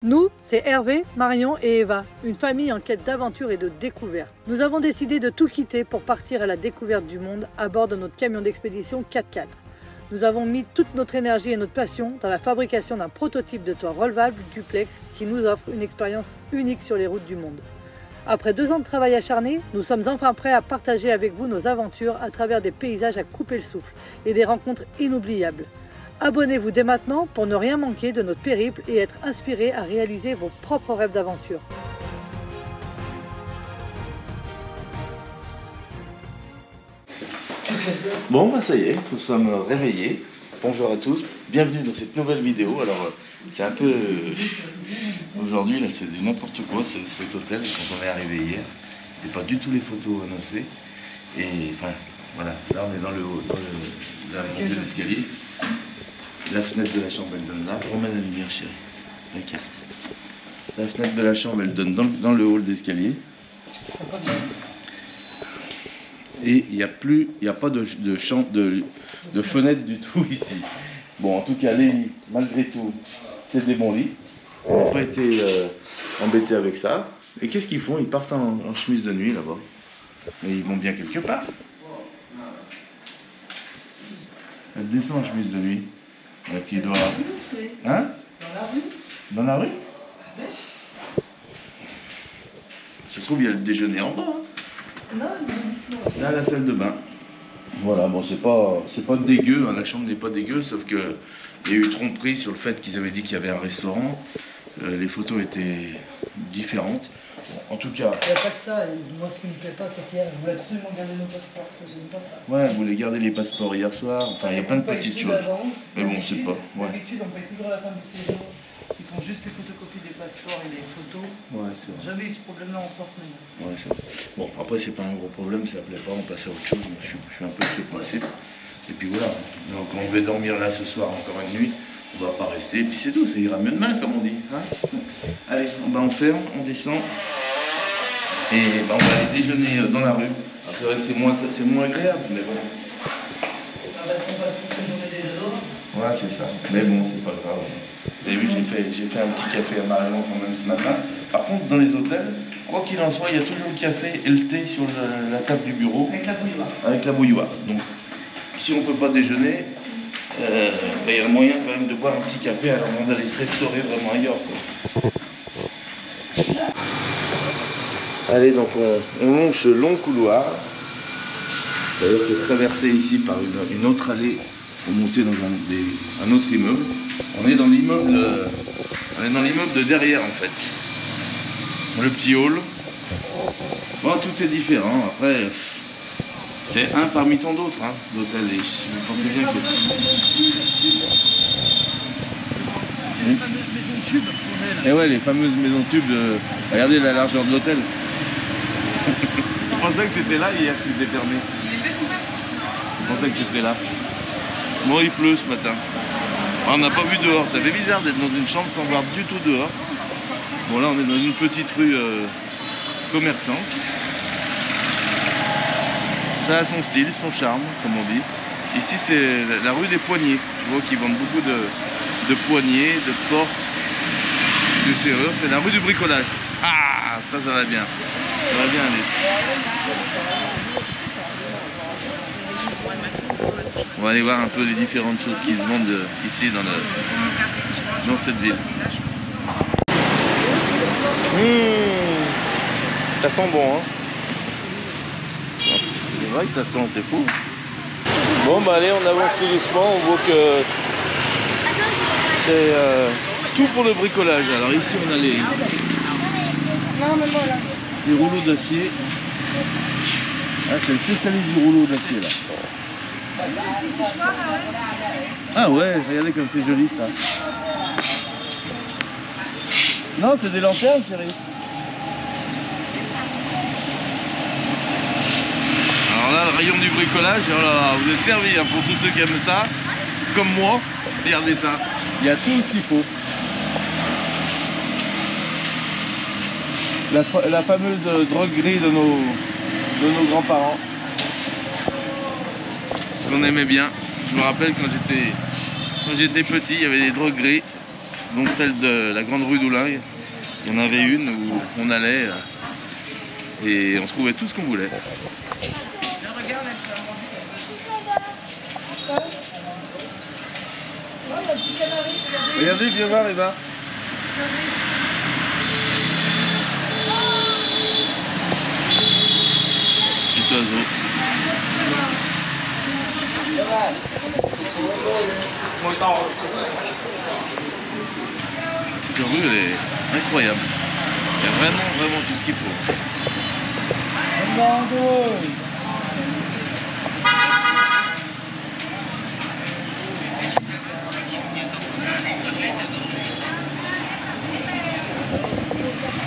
Nous, c'est Hervé, Marion et Eva, une famille en quête d'aventure et de découverte. Nous avons décidé de tout quitter pour partir à la découverte du monde à bord de notre camion d'expédition 4x4. Nous avons mis toute notre énergie et notre passion dans la fabrication d'un prototype de toit relevable duplex qui nous offre une expérience unique sur les routes du monde. Après 2 ans de travail acharné, nous sommes enfin prêts à partager avec vous nos aventures à travers des paysages à couper le souffle et des rencontres inoubliables. Abonnez-vous dès maintenant pour ne rien manquer de notre périple et être inspiré à réaliser vos propres rêves d'aventure. Bon, bah ça y est, nous sommes réveillés. Bonjour à tous, bienvenue dans cette nouvelle vidéo. Alors, c'est un peu... Aujourd'hui, là, c'est du n'importe quoi, cet hôtel, quand on est arrivé hier. C'était pas du tout les photos annoncées. Et, enfin, voilà, là, on est dans le haut, dans la montée d'escalier. La fenêtre de la chambre, elle donne là. Remets la lumière, chérie. La carte. La fenêtre de la chambre, elle donne dans le hall d'escalier. Et il n'y a pas de fenêtre du tout ici. Bon, en tout cas, les lits, malgré tout, c'est des bons lits. On n'a pas été embêtés avec ça. Et qu'est-ce qu'ils font? Ils partent en chemise de nuit là-bas. Mais ils vont bien quelque part. Elle descend en chemise de nuit. Qui doit... Hein? Dans la rue. Dans la rue? Ça se trouve, il y a le déjeuner en bas. Hein? Non. Là, la salle de bain. Voilà, bon, c'est pas dégueu, hein, la chambre n'est pas dégueu, sauf que il y a eu tromperie sur le fait qu'ils avaient dit qu'il y avait un restaurant. Les photos étaient différentes. Bon, en tout cas... Il n'y a pas que ça, moi ce qui me plaît pas, c'est qu'hier, je voulais absolument garder nos passeports, j'aime pas ça. Ouais, vous voulez garder les passeports hier soir, enfin il y a plein de petites choses. Mais bon, c'est pas... D'habitude, on paye toujours à la fin du séjour. Ils font juste les photocopies des passeports et les photos. Ouais, c'est vrai. Jamais eu ce problème-là en 3 semaines. Ouais, c'est vrai. Bon, après, c'est pas un gros problème, ça plaît pas, on passe à autre chose. Moi, je suis un peu de ce principe. Et puis voilà. Donc, on va dormir là ce soir encore une nuit. On va pas rester, et puis c'est tout, ça ira mieux demain, comme on dit. Hein. Allez, on ferme, on descend. Et bah, on va aller déjeuner dans la rue. Alors, c'est vrai que c'est moins agréable, mais bon. Parce qu'on passe toute la journée des dehors. Ouais, c'est ça. Mais bon, c'est pas grave. Vous avez vu, j'ai fait un petit café à Marion quand même ce matin. Par contre, dans les hôtels, quoi qu'il en soit, il y a toujours le café et le thé sur la table du bureau. Avec la bouilloire. Avec la bouilloire. Donc, si on ne peut pas déjeuner, il y a le moyen quand même de boire un petit café avant d'aller se restaurer vraiment ailleurs, quoi. Allez, donc on longe ce long couloir. D'ailleurs, qui est traversé ici par une autre allée pour monter dans un autre immeuble. On est dans l'immeuble de derrière en fait. Le petit hall. Bon, tout est différent. Après, c'est un parmi tant d'autres, hein, d'hôtels. Et vous pensez bien que... C'est les fameuses maisons tubes qu'on est là. Et ouais, les fameuses maisons tubes de... Regardez la largeur de l'hôtel. Je pensais que c'était là hier que c'était fermé. Je pensais que c'était là. Bon, il pleut ce matin. On n'a pas vu dehors. Ça fait bizarre d'être dans une chambre sans voir du tout dehors. Bon, là, on est dans une petite rue commerçante. Ça a son style, son charme, comme on dit. Ici, c'est la rue des poignées. Je vois qu'ils vendent beaucoup de poignées, de portes, de serrures. C'est la rue du bricolage. Ah, ça va bien. Ça va bien aller. On va aller voir un peu les différentes choses qui se vendent ici dans cette ville. Ça sent bon, hein. C'est vrai que ça sent, c'est fou. Bon bah allez, on avance tout doucement, on voit que c'est tout pour le bricolage. Alors ici on a les rouleaux d'acier. Ah, c'est le spécialiste du rouleau d'acier là. Ah ouais, regardez comme c'est joli ça. Non, c'est des lanternes, chérie. Alors là, le rayon du bricolage, oh là là, vous êtes servis hein, pour tous ceux qui aiment ça, comme moi. Regardez ça, il y a tout ce qu'il faut. La fameuse droguerie de nos grands-parents. Qu'on aimait bien. Je me rappelle quand j'étais petit, il y avait des drogueries dont celle de la grande rue d'Oulingue. Il y en avait une où on allait et on trouvait tout ce qu'on voulait. Regardez, viens voir Eva. Petit oiseau. Cette rue elle est incroyable. Il y a vraiment tout ce qu'il faut.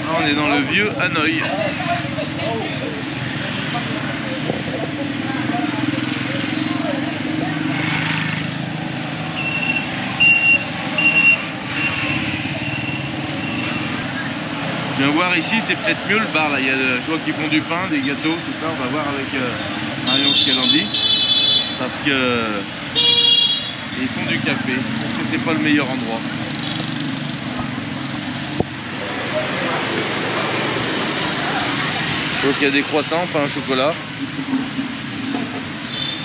Là, on est dans le vieux Hanoï. Je viens voir ici, c'est peut-être mieux le bar là. Il y a, je vois qu'ils font du pain, des gâteaux, tout ça. On va voir avec Marion ce qu'elle en dit. Parce que ils font du café. Est-ce que c'est pas le meilleur endroit? Donc il y a des croissants, pain au chocolat.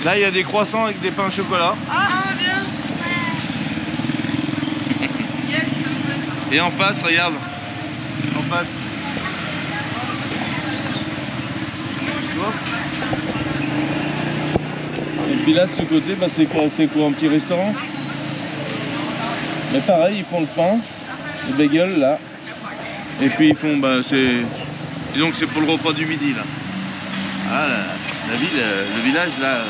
Là il y a des croissants avec des pains au chocolat. Ah bien. Et en face, regarde. En face. Tu vois? Et puis là de ce côté, bah, c'est quoi un petit restaurant? Mais pareil, ils font le pain, le bagel là. Et puis ils font, bah c'est... Disons que c'est pour le repas du midi là. Ah, la ville, le village là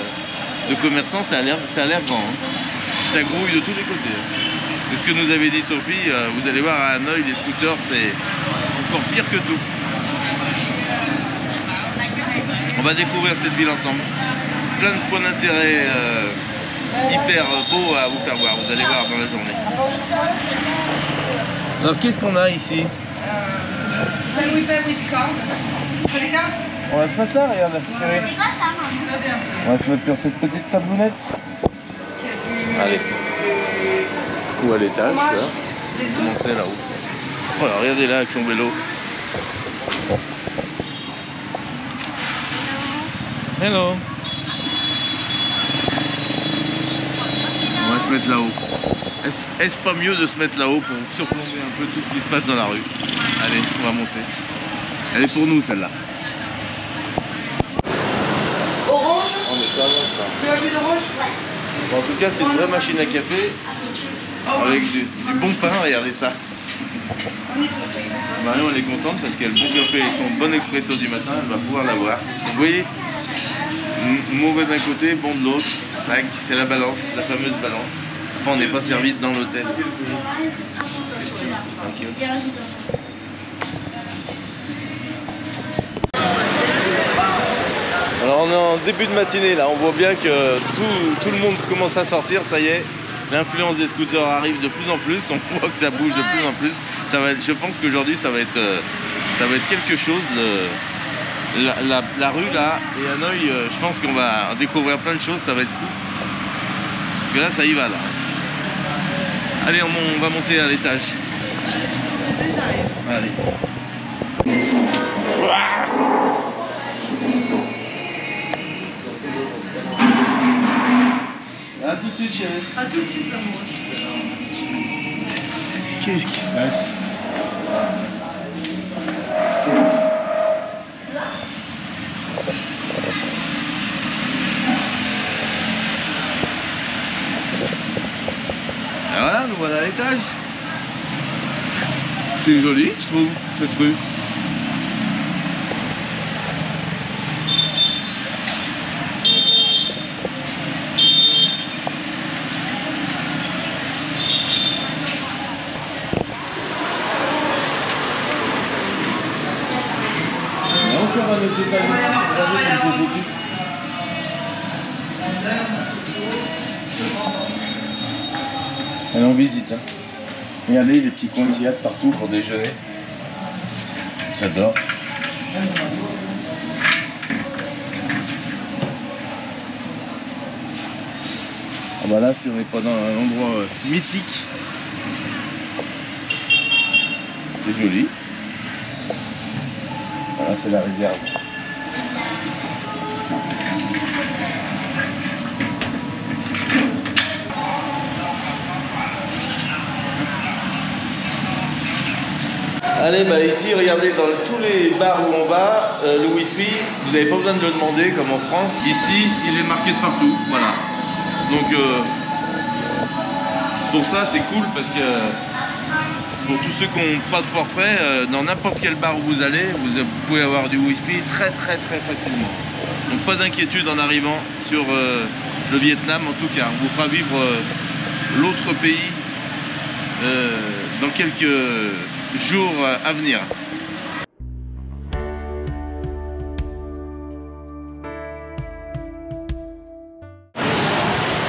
de commerçants, ça a l'air grand. Hein. Ça grouille de tous les côtés. C'est ce que nous avait dit Sophie. Vous allez voir à Hanoï, les scooters, c'est encore pire que tout. On va découvrir cette ville ensemble. Plein de points d'intérêt hyper beaux à vous faire voir. Vous allez voir dans la journée. Alors qu'est-ce qu'on a ici? On va se mettre là, regarde la chérie. On va se mettre sur cette petite tablounette. Allez. Ou à l'étage, tu vois. Comment c'est là-haut. Voilà, regardez là avec son vélo. Hello. On va se mettre là-haut. Est-ce pas mieux de se mettre là-haut pour surplomber un peu tout ce qui se passe dans la rue? Allez, on va monter. Elle est pour nous celle-là. Orange? On est pas loin, ça. Tu veux un jus d'orange? Bon, en tout cas, c'est une vraie machine à café avec du bon pain. Regardez ça. Marion, elle est contente parce qu'elle a le bon café et son bon expresso du matin. Elle va pouvoir l'avoir. Vous voyez, mauvais d'un côté, bon de l'autre. C'est la balance, la fameuse balance. Enfin, on n'est pas servi dans l'hôtel. Alors on est en début de matinée là, on voit bien que tout le monde commence à sortir, ça y est, l'influence des scooters arrive de plus en plus, on voit que ça bouge de plus en plus. Ça va être, je pense qu'aujourd'hui ça va être quelque chose, la rue là, et Hanoï, je pense qu'on va découvrir plein de choses, ça va être fou. Parce que là ça y va là. Allez, on va monter à l'étage. Allez. A tout de suite, chérie. A tout de suite, l'amour. Qu'est-ce qui se passe? Et voilà, nous voilà à l'étage. C'est joli, je trouve, cette rue. Encore un autre étage. Regardez comme c'est petit. Allez, on visite. Hein. Regardez les petits coins qu'il y a de partout pour déjeuner. J'adore. Ah bah là, si on n'est pas dans un endroit mythique. c'est joli. Voilà, c'est la réserve. Allez, bah ici, regardez, dans tous les bars où on va, le Wi-Fi, vous n'avez pas besoin de le demander comme en France. Ici, il est marqué de partout, voilà. Donc, pour ça, c'est cool parce que pour tous ceux qui n'ont pas de forfait, dans n'importe quel bar où vous allez, vous pouvez avoir du Wi-Fi très facilement. Donc, pas d'inquiétude en arrivant sur le Vietnam, en tout cas. On vous fera vivre l'autre pays dans quelques jours à venir.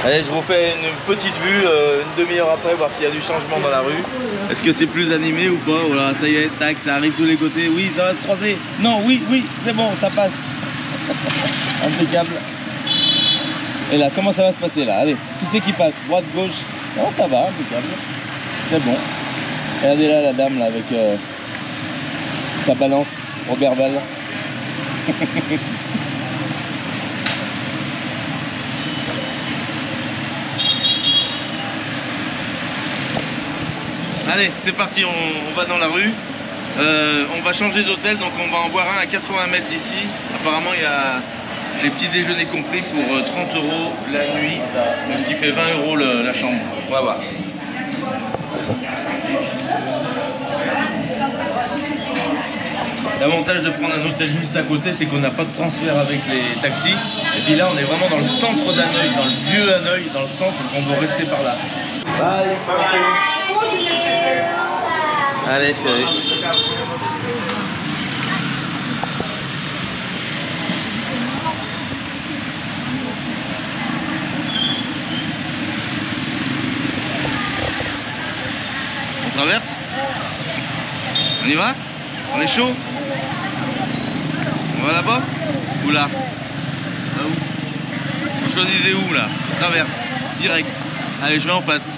Allez, je vous fais une petite vue, une demi-heure après, voir s'il y a du changement dans la rue. Est-ce que c'est plus animé ou pas? Voilà, ça y est, tac, ça arrive tous les côtés. Oui, ça va se croiser. Non, oui, c'est bon, ça passe. Impeccable. Et là, comment ça va se passer là? Allez, qui c'est qui passe? Droite, gauche? Non, ça va, impeccable. C'est bon. Regardez là la dame là avec sa balance, Robert Val. Allez, c'est parti, on va dans la rue. On va changer d'hôtel, donc on va en voir un à 80 mètres d'ici. Apparemment, il y a les petits déjeuners compris pour 30 € la nuit, ce qui fait 20 € la chambre. On va voir. L'avantage de prendre un hôtel juste à côté, c'est qu'on n'a pas de transfert avec les taxis. Et puis là, on est vraiment dans le centre d'Hanoï, dans le vieux Hanoï, dans le centre, donc on doit rester par là. Bye. Allez, chérie. On traverse? On y va? On est chaud? On va là-bas? Ou là? Là où? Vous choisissez où là? On traverse, direct. Allez, je vais en face.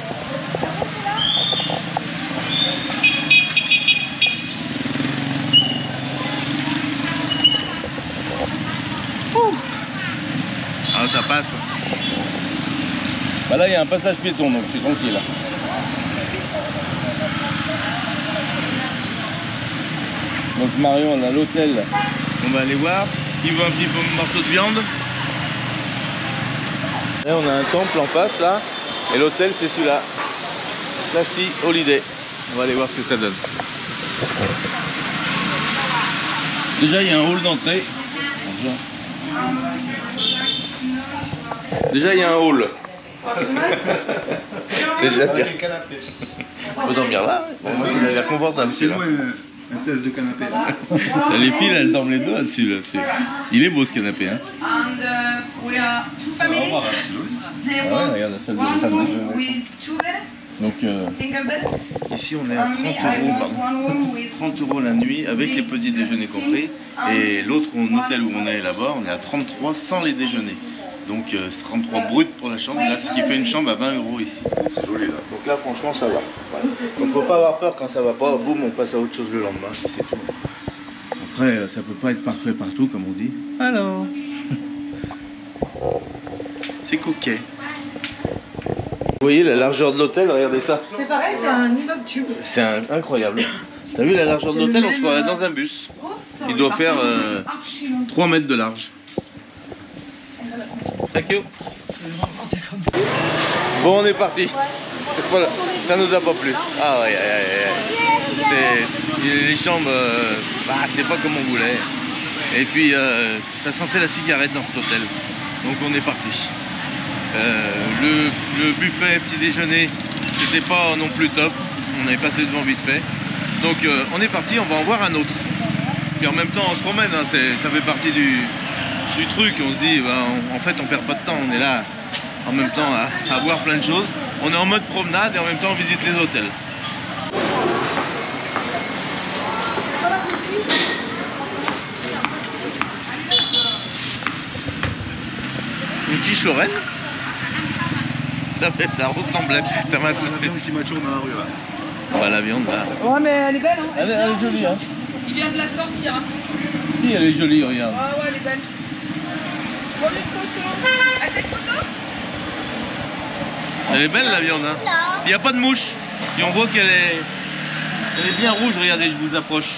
Ah, ça passe. Bah là, il y a un passage piéton, donc je suis tranquille. Donc Marion, on a l'hôtel. On va aller voir. Il veut un petit peu de morceau de viande. Et on a un temple en face là. Et l'hôtel c'est celui-là. Classy Holiday. On va aller voir ce que ça donne. Déjà il y a un hall d'entrée. Déjà il y a un hall. C'est déjà bien. On peut dormir là. Il a l'air confortable celui-là. Un test de canapé. Les filles, elles dorment les deux là-dessus. Il est beau ce canapé. Hein. Ouais, regarde la salle de donc ici on est à 30 €, pardon. 30 € la nuit avec les petits déjeuners compris. Et l'autre hôtel où on est là-bas, on est à 33 sans les déjeuners. Donc c'est 33 brut pour la chambre, là, ce qui fait une chambre à 20 € ici. C'est joli là. Donc là franchement ça va. Voilà. Donc faut pas avoir peur quand ça va pas, boum on passe à autre chose le lendemain, c'est tout. Après ça peut pas être parfait partout comme on dit. Alors c'est coquet. Vous voyez la largeur de l'hôtel, regardez ça. C'est pareil, c'est un immeuble tube. C'est incroyable. T'as vu la largeur de l'hôtel, on se croirait dans un bus. Il doit faire 3 mètres de large. Thank you. Bon, on est parti. Voilà, ça nous a pas plu. Ah ouais, les chambres, c'est pas comme on voulait. Et puis, ça sentait la cigarette dans cet hôtel. Donc on est parti. Le buffet petit déjeuner, c'était pas non plus top. On avait passé devant vite fait. Donc on est parti, on va en voir un autre. Puis en même temps, on se promène. Hein, ça fait partie du truc, on se dit en fait on perd pas de temps, on est là en même temps à voir plein de choses, on est en mode promenade et en même temps on visite les hôtels. Une quiche Lorraine, ça ressemblait, ça m'a qui mature dans la rue là. Bah, la viande là. Ouais, mais elle est belle, hein. Elle est jolie, hein. Il vient de la sortir, hein. Si, elle est jolie, regarde. Ah ouais, elle est belle. Bon, une photo. À tes photos. Elle est belle la viande, hein. Il n'y a pas de mouche. Et on voit qu'elle est... Elle est bien rouge, regardez, je vous approche.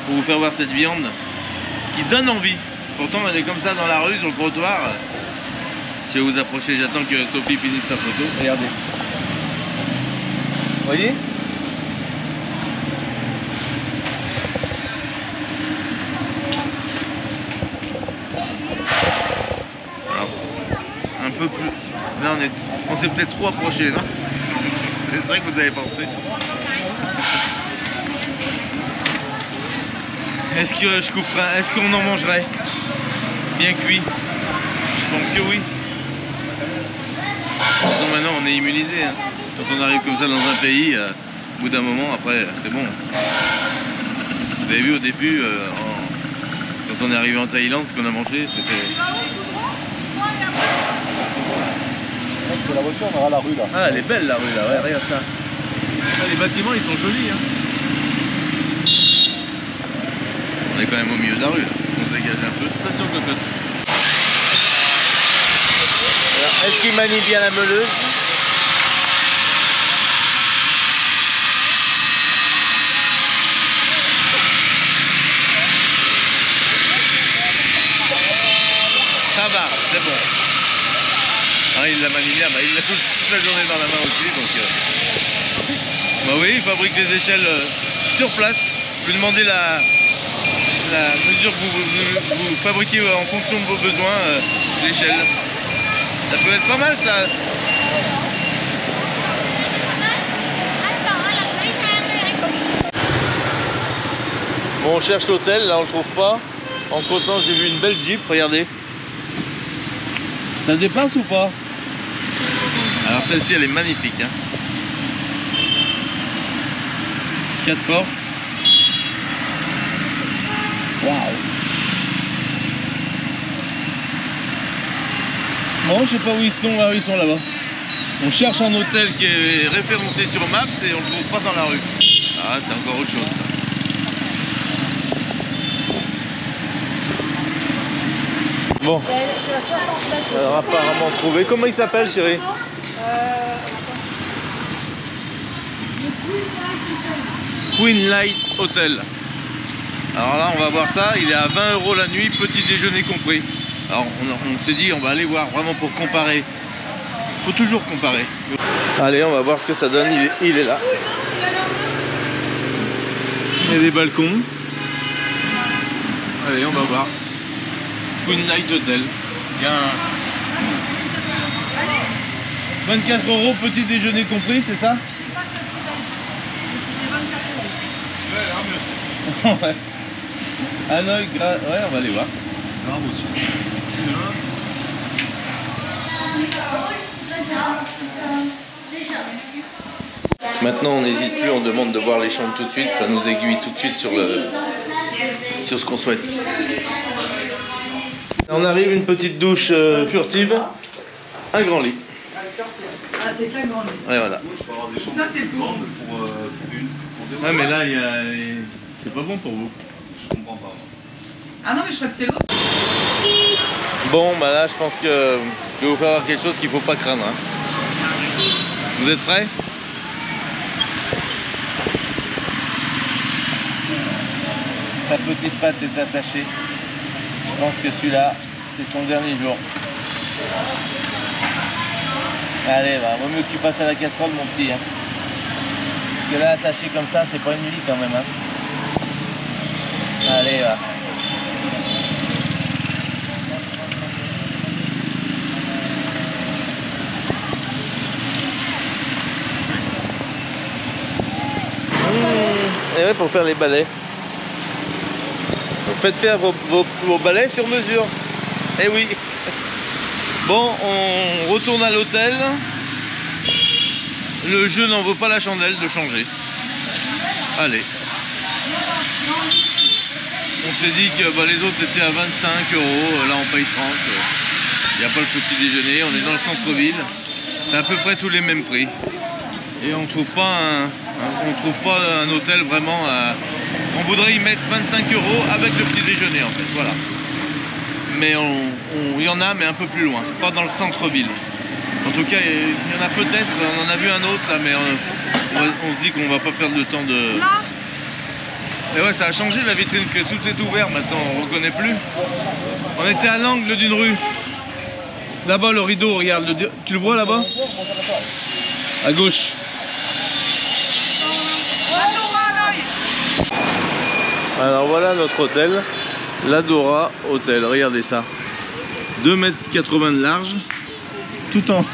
Pour vous faire voir cette viande qui donne envie. Pourtant, elle est comme ça dans la rue, sur le trottoir. Je vais vous approcher, j'attends que Sophie finisse sa photo. Regardez. Vous voyez? Alors, un peu plus... Là, on s'est peut-être trop approché, non? C'est ça que vous avez pensé? Est-ce que je couperais? Est-ce qu'on en mangerait? Bien cuit? Je pense que oui. De toute façon, maintenant, on est immunisé. Hein. Quand on arrive comme ça dans un pays, au bout d'un moment, après, c'est bon. Vous avez vu au début, quand on est arrivé en Thaïlande, ce qu'on a mangé, c'était... La voiture, on aura la rue là. Ah, elle est belle la rue là, ouais, regarde ça. Ah, les bâtiments, ils sont jolis. Hein. On est quand même au milieu de la rue là. On se dégage un peu. Station cocotte. Est-ce qu'il manie bien la meuleuse? Ça va, c'est bon. Ah, il la manie bien, bah, il l'a toute la journée dans la main aussi. Donc, bah oui, il fabrique des échelles sur place. Vous demandez la mesure que vous fabriquez en fonction de vos besoins, l'échelle. Ça peut être pas mal ça. Bon, on cherche l'hôtel, là on le trouve pas. En comptant, j'ai vu une belle Jeep, regardez. Ça dépasse ou pas? Alors celle-ci elle est magnifique. Hein. 4 portes. Waouh. Bon, je sais pas où ils sont. Ah, ils sont là-bas. On cherche un hôtel qui est référencé sur Maps et on le trouve pas dans la rue. Ah, c'est encore autre chose ça. Bon. Alors apparemment trouvé. Comment il s'appelle, chérie? Queen Light Hotel. Alors là, on va voir ça. Il est à 20 € la nuit, petit déjeuner compris. Alors on s'est dit, on va aller voir vraiment pour comparer. Il faut toujours comparer. Allez, on va voir ce que ça donne. Il est là. Il y a des balcons. Allez, on va voir. Queen Light Hotel. Il y a un 24 € petit déjeuner compris, c'est ça? Ouais. Hanoï, ouais, on va aller voir. Maintenant, on n'hésite plus, on demande de voir les chambres tout de suite. Ça nous aiguille tout de suite sur ce qu'on souhaite. On arrive, une petite douche furtive, un grand lit. Ah, c'est un grand lit. Ouais, voilà. Ça, c'est pour une. Ouais, mais là, c'est pas bon pour vous. Je comprends pas. Ah non, mais je crois que c'était l'autre. Bon, bah là, je pense que je vais vous faire voir quelque chose qu'il faut pas craindre. Hein. Vous êtes prêts? Sa petite patte est attachée. Je pense que celui-là, c'est son dernier jour. Allez, bah, vaut mieux que tu passes à la casserole, mon petit. Hein. Parce que là, attaché comme ça, c'est pas une vie quand même. Hein. Allez, va. Et ouais, pour faire les balais. Vous faites faire vos balais sur mesure. Eh oui. Bon, on retourne à l'hôtel. Le jeu n'en vaut pas la chandelle de changer. Allez. On s'est dit que bah, les autres étaient à 25 €. Là, on paye 30. Il n'y a pas le petit déjeuner. On est dans le centre-ville. C'est à peu près tous les mêmes prix. et on trouve pas un hôtel vraiment. On voudrait y mettre 25 € avec le petit déjeuner en fait, voilà. Mais il y en a, mais un peu plus loin, pas dans le centre-ville. En tout cas, il y en a peut-être, on en a vu un autre là, mais on se dit qu'on va pas perdre le temps de... Et ouais, ça a changé la vitrine, que tout est ouvert maintenant, on reconnaît plus. On était à l'angle d'une rue. Là-bas, le rideau, regarde, tu le vois là-bas? À gauche. Alors voilà notre hôtel, l'Adora Hotel, regardez ça. 2,80 m de large, tout en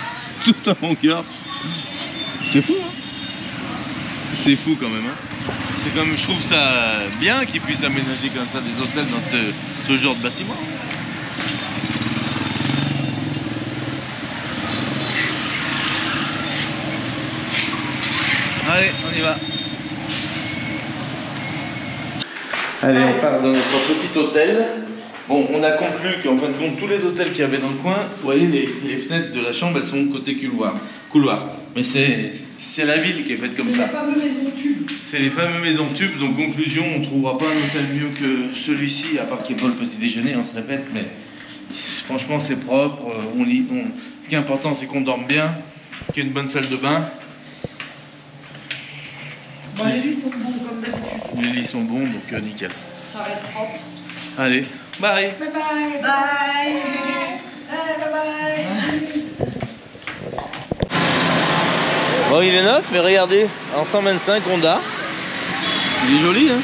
longueur. C'est fou, hein? C'est fou quand même, hein? C'est comme, je trouve ça bien qu'ils puissent aménager comme ça des hôtels dans ce genre de bâtiment. Allez, on y va. Allez, on part dans notre petit hôtel. Bon, on a conclu qu'en fin de compte, tous les hôtels qu'il y avait dans le coin, vous voyez, les fenêtres de la chambre, elles sont côté couloir. Mais c'est la ville qui est faite comme ça. C'est les fameuses maisons tubes. C'est les fameuses maisons tubes. Donc, conclusion, on ne trouvera pas un hôtel mieux que celui-ci, à part qu'il n'y ait pas le petit déjeuner, on se répète. Mais franchement, c'est propre. Ce qui est important, c'est qu'on dorme bien, qu'il y ait une bonne salle de bain. Bon, les lits sont bons comme d'habitude. Les lits sont bons, donc nickel. Ça reste propre. Allez, bye. Bye bye. Bye. Bye bye. Bon, il est neuf, mais regardez, en 125 Honda. Il est joli, hein?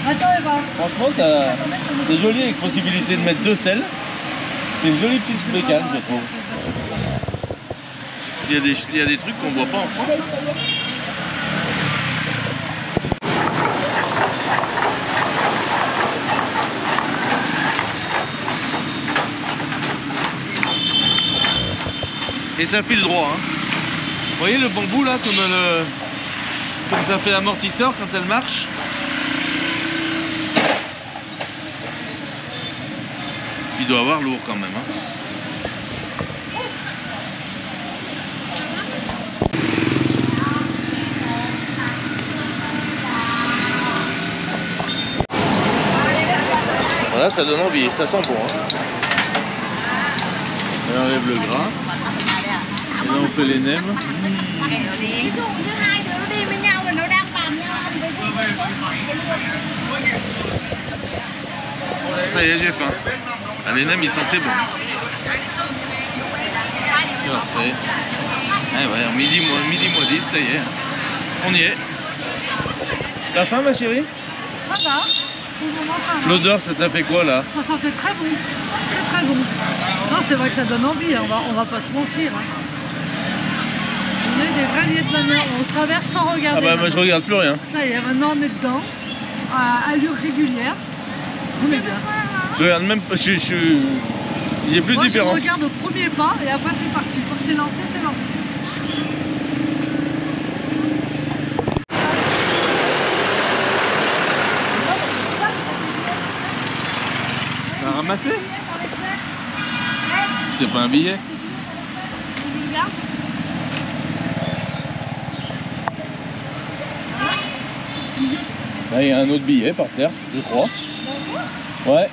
Attends, Eva. Franchement, c'est joli avec possibilité de mettre 2 selles. C'est une jolie petite bécane, je trouve. Il y a des trucs qu'on voit pas en France. Et ça file droit, hein. Vous voyez le bambou là, comme ça fait amortisseur quand elle marche. Il doit avoir lourd quand même, hein. Voilà, ça donne envie, ça sent bon, hein. On enlève le gras. Et là on fait les nems. Ça y est, j'ai faim. Ah, les nems ils sentaient bon. Alors c'est... Ah ouais, midi moins 10, ça y est. On y est. T'as faim ma chérie? Ça va. L'odeur, ça t'a fait quoi là? Ça sentait très bon. Très très bon. Non, c'est vrai que ça donne envie, hein. On va pas se mentir. Hein. On est des vrais lieux de manière. On traverse sans regarder. Ah bah moi je regarde plus rien. Ça y est, maintenant on est dedans. À allure régulière. On est bien. Je regarde même pas. J'ai plus de différence. Je regarde au premier pas et après c'est parti. Quand c'est lancé, c'est lancé. T'as ramassé? C'est pas un billet? Là il y a un autre billet par terre, je crois. Ouais.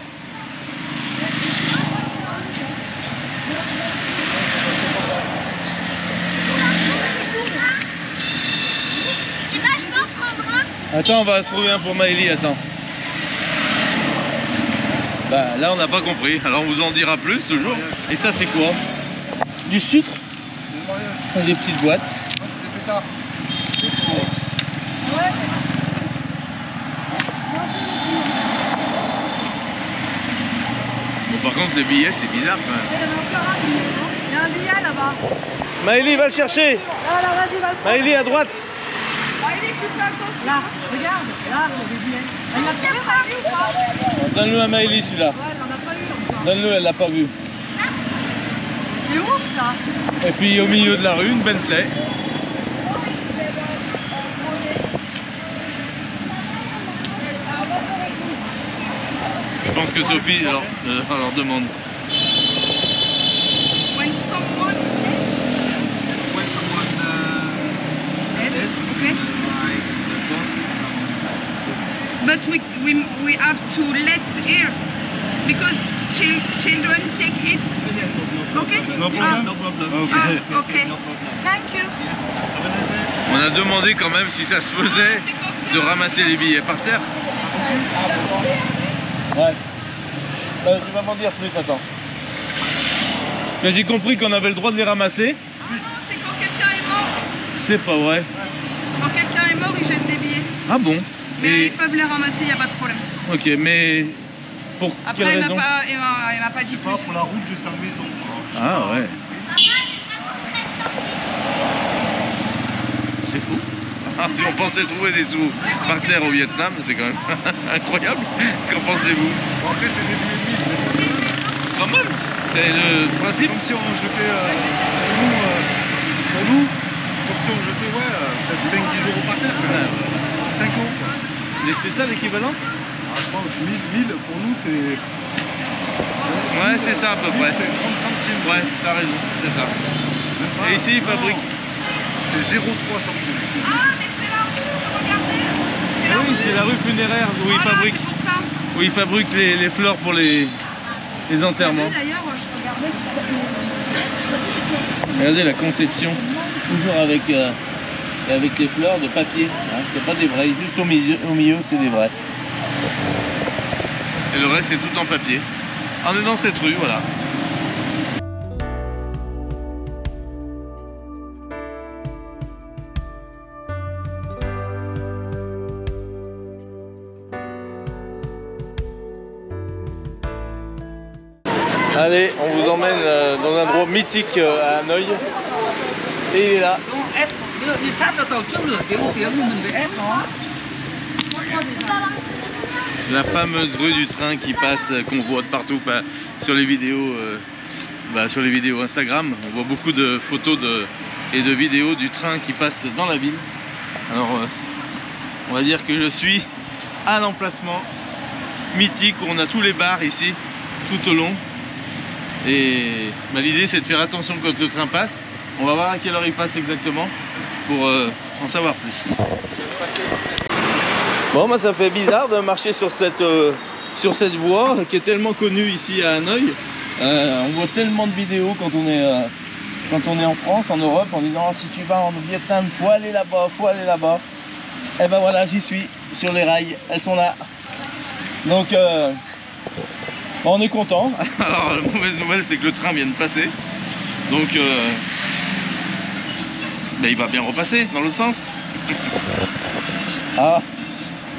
Attends, on va trouver un pour Maëlie, attends. Bah là on n'a pas compris, alors on vous en dira plus toujours. Et ça c'est quoi? Du sucre? Des petites boîtes. Ça, c'est des pétards. Bon par contre les billets c'est bizarre quand même. Il y a un billet là-bas. Maëlie va le chercher. Là, vas-y, va le prendre. Maëlie à droite. Maëlie, tu fais attention. Là, regarde. Là, il y a des billets. Elle l'a trouvé, Maëlie, ou pas? Donne-le à Maëlie celui-là. Ouais, elle n'en a pas eu encore. Donne-le, elle l'a pas vu. C'est ouf ça. Et puis au milieu de la rue, une Bentley. Je pense que Sophie leur demande. we have to let here because children take it. Okay? No problem. No problem. Okay. Thank you. On a demandé quand même si ça se faisait de ramasser les billets par terre. Ouais. Tu vas m'en dire plus, attends. J'ai compris qu'on avait le droit de les ramasser. Ah non, c'est quand quelqu'un est mort. C'est pas vrai. Quand quelqu'un est mort, ils jettent des billets. Ah bon? Mais ils peuvent les ramasser, il n'y a pas de problème. Ok, mais pour Après, quelle il raison? m'a pas dit plus. Pour la route jusqu'à la maison. Ah ouais. C'est fou. Si on pensait trouver des sous par terre au Vietnam, c'est quand même incroyable. Qu'en pensez-vous? Bon, après, c'est des billets de 1000. Quand même. C'est le principe. Comme si on jetait, pour nous, c'est comme si on jetait peut-être 5-10 euros par terre. Ouais. 5 euros quoi. Mais c'est ça l'équivalence? Je pense 1000 pour nous c'est... Ouais, c'est ça à peu près. C'est 30 centimes. Ouais, t'as raison, c'est ça. Et ici, ils fabriquent. C'est 0,3 centimes. Ah, mais c'est la rue, regardez. Ah oui, c'est la rue funéraire où ils fabriquent. C'est pour ça. Où ils fabriquent les fleurs pour les enterrements. D'ailleurs, je regardais Regardez la conception. Toujours avec les fleurs de papier. Hein, c'est pas des vrais, juste au milieu c'est des vrais. Et le reste c'est tout en papier. On est dans cette rue, voilà. Allez, on vous emmène dans un endroit mythique à Hanoï. Et il est là. Đi sát vào tàu trước nửa tiếng mình phải ép nó. La fameuse rue du train qui passe, qu'on voit de partout sur les vidéos, Instagram. On voit beaucoup de photos et de vidéos du train qui passe dans la ville. Alors, on va dire que je suis à l'emplacement mythique où on a tous les bars ici, tout au long. Et l'idée c'est de faire attention quand le train passe. On va voir à quelle heure il passe exactement pour en savoir plus. Bon, bah, ça fait bizarre de marcher sur cette voie qui est tellement connue ici à Hanoï. On voit tellement de vidéos quand on est en France, en Europe, en disant oh, si tu vas en Vietnam, faut aller là-bas, faut aller là-bas. Et ben voilà, j'y suis, sur les rails, elles sont là. Donc on est content. Alors la mauvaise nouvelle c'est que le train vient de passer. Donc il va bien repasser dans l'autre sens. Ah,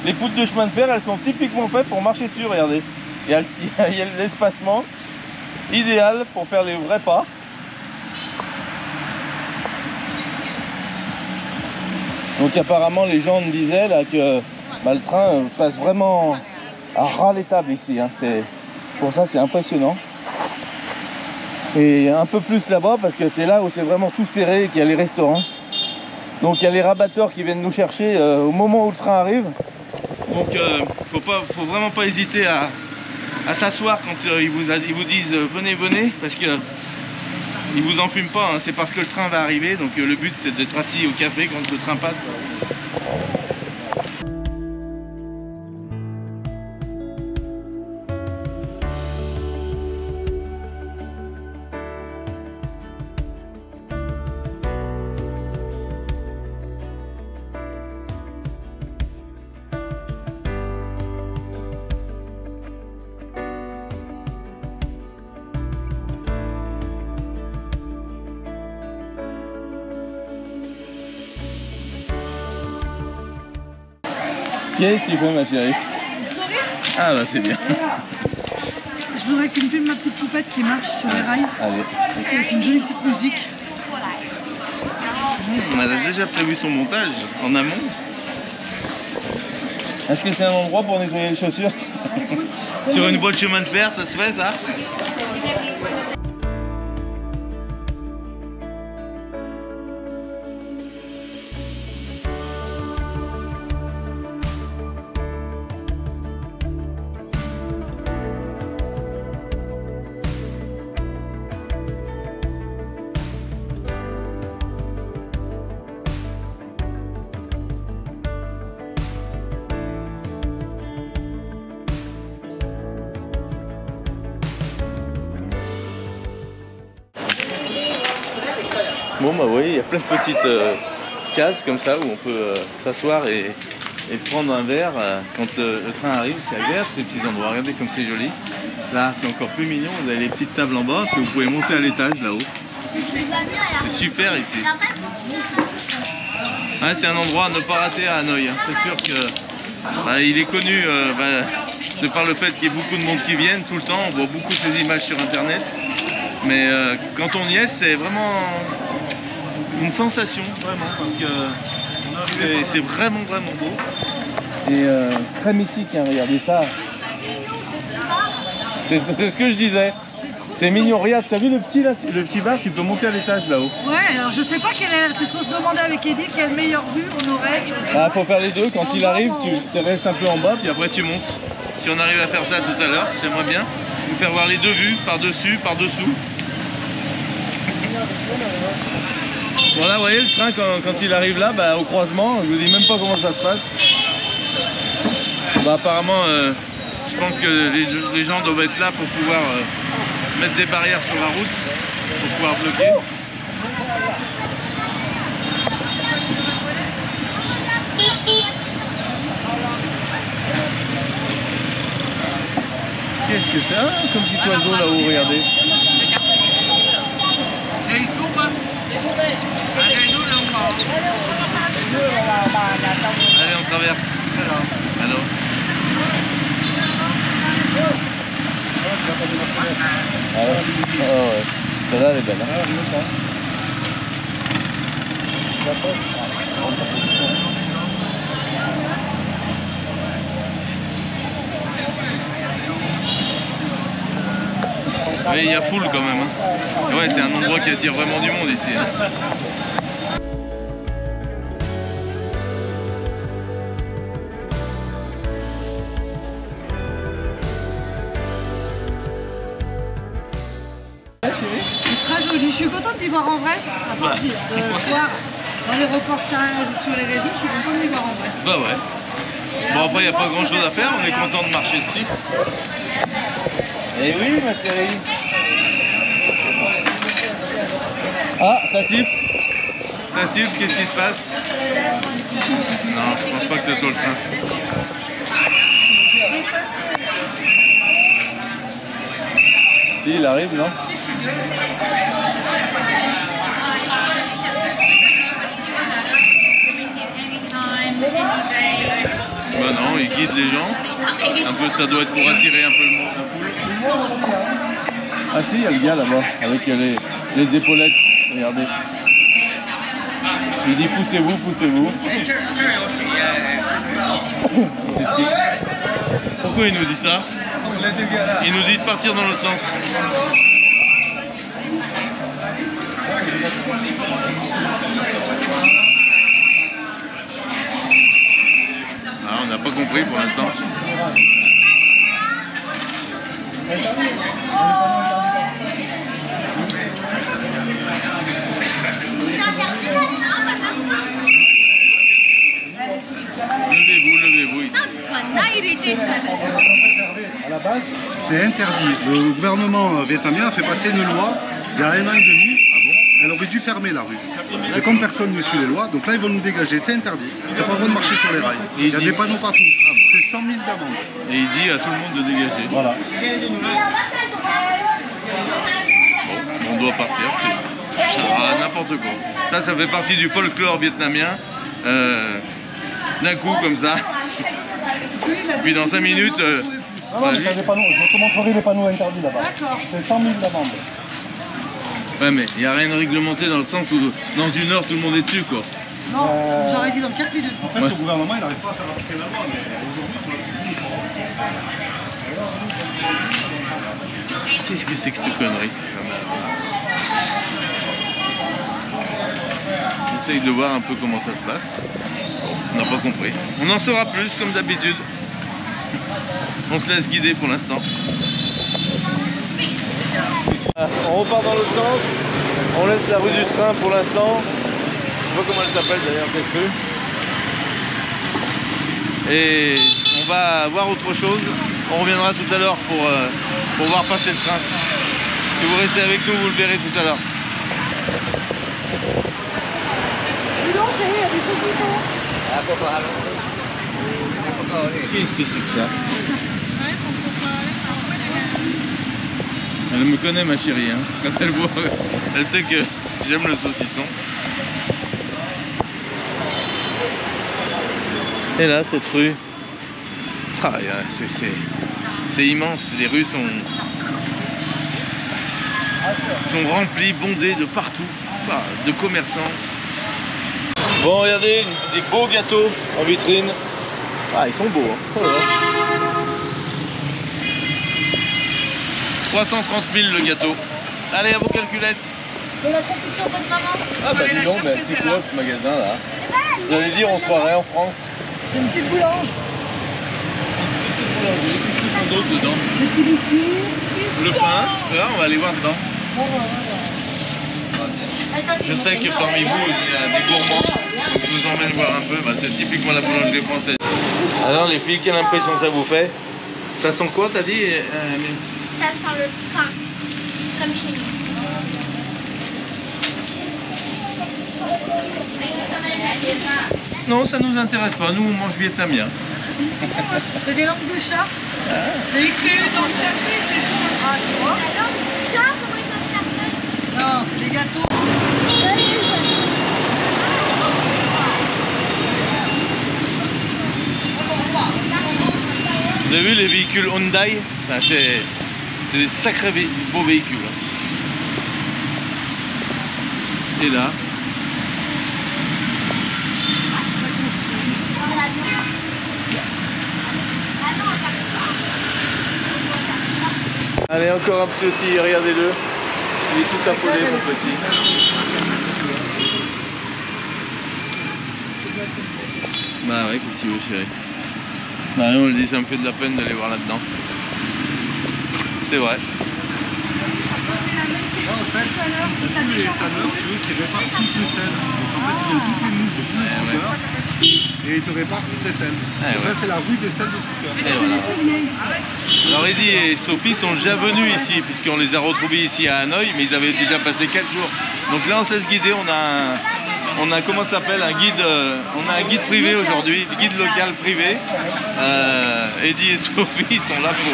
les poutres de chemin de fer, elles sont typiquement faites pour marcher dessus, regardez. Il y a l'espacement idéal pour faire les vrais pas. Donc apparemment les gens me disaient là que le train passe vraiment à ras les tables ici. Hein. Pour ça c'est impressionnant. Et un peu plus là-bas parce que c'est là où c'est vraiment tout serré et qu'il y a les restaurants. Donc il y a les rabatteurs qui viennent nous chercher au moment où le train arrive. Donc faut vraiment pas hésiter à s'asseoir quand ils vous disent venez, parce que ils vous enfument pas, hein. C'est parce que le train va arriver. Donc le but c'est d'être assis au café quand le train passe. Qu'est-ce que tu fais ma chérie? Ah bah c'est bien. Je voudrais qu'une filme ma petite poupette qui marche sur les rails. Allez. Avec une jolie petite musique. On a déjà prévu son montage en amont. Est-ce que c'est un endroit pour nettoyer les chaussures? Sur une voie de chemin de fer, ça se fait ça? Bon bah oui, il y a plein de petites cases comme ça où on peut s'asseoir et prendre un verre quand le train arrive. C'est agréable ces petits endroits, regardez comme c'est joli. Là c'est encore plus mignon, vous avez les petites tables en bas, puis vous pouvez monter à l'étage là-haut. C'est super ici. Ouais, c'est un endroit à ne pas rater à Hanoï. Hein. C'est sûr que il est connu de par le fait qu'il y ait beaucoup de monde qui viennent tout le temps. On voit beaucoup ces images sur internet. Mais quand on y est, c'est vraiment une sensation, vraiment, parce que c'est vraiment beau. Et très mythique, hein, regardez ça. C'est ce que je disais. C'est mignon, regarde, tu as vu le petit bar, tu peux monter à l'étage là-haut. Ouais, alors je sais pas c'est ce qu'on se demandait avec Edith, quelle meilleure vue on aurait. Ah, faut faire les deux, quand il arrive, tu restes un peu en bas, puis après tu montes. Si on arrive à faire ça tout à l'heure, j'aimerais bien vous faire voir les deux vues, par-dessus, par-dessous. Voilà, vous voyez le train quand il arrive là, au croisement, je vous dis même pas comment ça se passe. Apparemment, je pense que les gens doivent être là pour pouvoir mettre des barrières sur la route, pour pouvoir bloquer. Qu'est-ce que c'est? Comme petit oiseau là-haut, regardez. Allez, on traverse. Alors. Ah ouais. Celle-là elle est belle. Hein. Oui, il y a foule quand même. Hein. Ouais, c'est un endroit qui attire vraiment du monde ici. Hein. C'est très joli, je suis contente d'y voir en vrai, à partir de voir dans les reportages sur les réseaux, je suis contente d'y voir en vrai. Bah ouais. Bon après il n'y a pas grand chose à faire, on est content de marcher dessus. Eh oui ma chérie. Ah ça siffle. Ça siffle, qu'est-ce qui se passe? Non, je pense pas que ce soit le train. Si, il arrive, non? Bah non, il guide les gens. Un peu, ça doit être pour attirer un peu le monde. Ah si, il y a le gars là-bas, avec les épaulettes. Regardez. Il dit poussez-vous, poussez-vous. Pourquoi il nous dit ça? Il nous dit de partir dans l'autre sens. Ah, on n'a pas compris pour l'instant. Levez-vous. À la base, c'est interdit. Le gouvernement vietnamien a fait passer une loi il y a 1 an et demi. Elle aurait dû fermer la rue. Et comme personne ne suit les lois, donc là ils vont nous dégager, c'est interdit. Il n'y a pas le droit de marcher sur les rails. Il y a des panneaux partout. C'est 100 000 d'amende. Et il dit à tout le monde de dégager. Voilà. On doit partir. C'est n'importe quoi. Ça fait partie du folklore vietnamien. D'un coup comme ça. Puis dans 5 minutes. Non, mais des panneaux. Je te montrerai les panneaux interdits là-bas. C'est 100 000 d'amende. Ouais mais il n'y a rien de réglementé dans le sens où dans 1 heure tout le monde est dessus quoi. Non, j'aurais dit dans 4 minutes. En fait le gouvernement il n'arrive pas à faire appliquer la loi, mais aujourd'hui... Qu'est-ce que c'est que cette connerie? J'essaye de voir un peu comment ça se passe. On n'a pas compris. On en saura plus comme d'habitude. On se laisse guider pour l'instant. On repart dans l'autre sens. On laisse la rue du train pour l'instant. Je sais pas comment elle s'appelle d'ailleurs, cette rue. Et on va voir autre chose. On reviendra tout à l'heure pour voir passer le train. Si vous restez avec nous, vous le verrez tout à l'heure. Qu'est-ce que c'est que ça? Elle me connaît ma chérie, hein. Quand elle voit, elle sait que j'aime le saucisson. Et là, cette rue, ah, c'est immense, les rues sont remplies, bondées de partout, de commerçants. Bon, regardez, des beaux gâteaux en vitrine. Ah, ils sont beaux, hein. Oh là là. 330 000 le gâteau. Allez, à vos calculettes. De la confiture de maman. Ah bah dis donc, mais c'est quoi ce magasin là? Vous allez dire on se croirait en France. C'est une petite boulange. Qu'est-ce qu'ils font d'autre dedans? Des petits biscuits. Le pain, là on va aller voir dedans. Je sais que parmi vous il y a des gourmands, donc je vous emmène voir un peu, bah, c'est typiquement la boulangerie française. Alors les filles, quelle impression ça vous fait? Ça sent quoi t'as dit? Ça sent le pain, comme chez nous. Non, ça nous intéresse pas, nous on mange vietnamien. C'est des langues de chat. C'est écrit dans le café, c'est tout. Ah, tu vois? Chat, comment ils peuvent faire ça? Non, c'est des gâteaux. Vous avez vu les véhicules Hyundai? Enfin, c'est des sacrés beaux véhicules. Et là, allez, encore un petit, regardez-le. Il est tout affolé, mon petit. Bah ouais, qu'est-ce que tu veux, chérie? Bah on le dit, ça me fait de la peine d'aller voir là-dedans. C'est vrai. Là, en fait, tous les étanneurs, tu veux, qui réparent toutes les selles. Donc en fait, ils ont toutes les mousses de tous les scooters et ils te réparent toutes les selles. Donc là, c'est la rue des selles de scooters. Et voilà. Alors Eddy et Sophie sont déjà venus ici, puisqu'on les a retrouvés ici à Hanoï, mais ils avaient déjà passé 4 jours. Donc là, on se laisse guider, on a comment ça s'appelle, un guide, on a un guide privé aujourd'hui, guide local privé. Eddy et Sophie sont là pour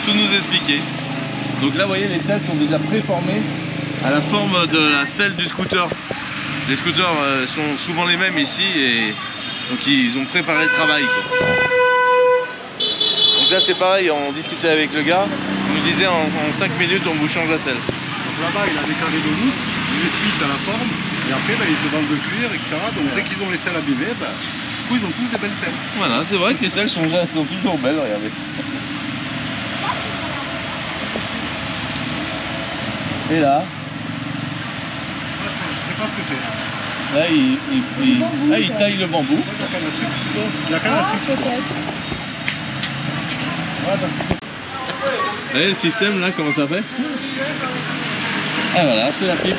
tout nous expliquer. Donc là, vous voyez, les selles sont déjà préformées à la forme de la selle du scooter. Les scooters sont souvent les mêmes ici, et donc ils ont préparé le travail, quoi. Donc là, c'est pareil, on discutait avec le gars, il nous disait en 5 minutes, on vous change la selle. Donc là-bas, il a des carrés de mousse, il explique à la forme, et après, bah, ils te vendent le cuir, etc. Donc dès qu'ils ont les selles abîmées, bah, du coup, ils ont tous des belles selles. Voilà, c'est vrai que les selles sont toujours belles, regardez. Et là, Je sais pas ce que c'est. là il taille le bambou. C'est la canne à sucre. C'est la canne à sucre. Ouais, parce que Vous voyez le système là, comment ça fait? Ah voilà, c'est la pipe.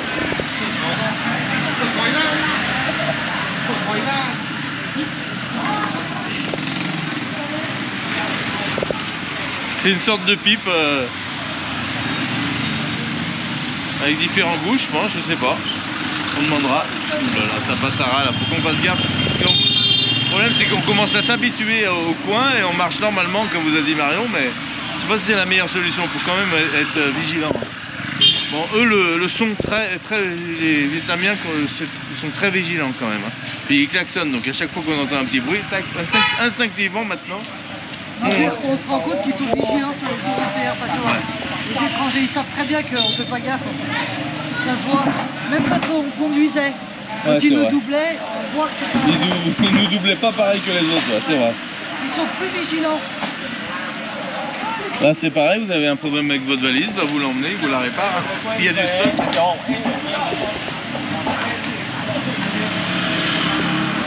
C'est une sorte de pipe avec différentes bouches, je pense, je sais pas. On demandera. Voilà, ça passera là, faut qu'on fasse gaffe. Donc, le problème c'est qu'on commence à s'habituer au coin et on marche normalement comme vous a dit Marion, mais je sais pas si c'est la meilleure solution, il faut quand même être vigilant. Bon, eux le son les Vietnamiens ils sont très vigilants quand même. Hein. Puis ils klaxonnent, donc à chaque fois qu'on entend un petit bruit, tac, instinctivement maintenant. Donc, on se rend compte qu'ils sont vigilants sur les Européens, parce que les étrangers, ils savent très bien qu'on ne fait pas gaffe. En fait. Ça se voit. Même quand on conduisait, quand ils nous doublaient, on voit que c'est pas... Ils nous doublaient pas pareil que les autres, ouais, c'est vrai. Ils sont plus vigilants. Là c'est pareil, vous avez un problème avec votre valise, bah, vous l'emmenez, vous la réparez. Il y a du stock.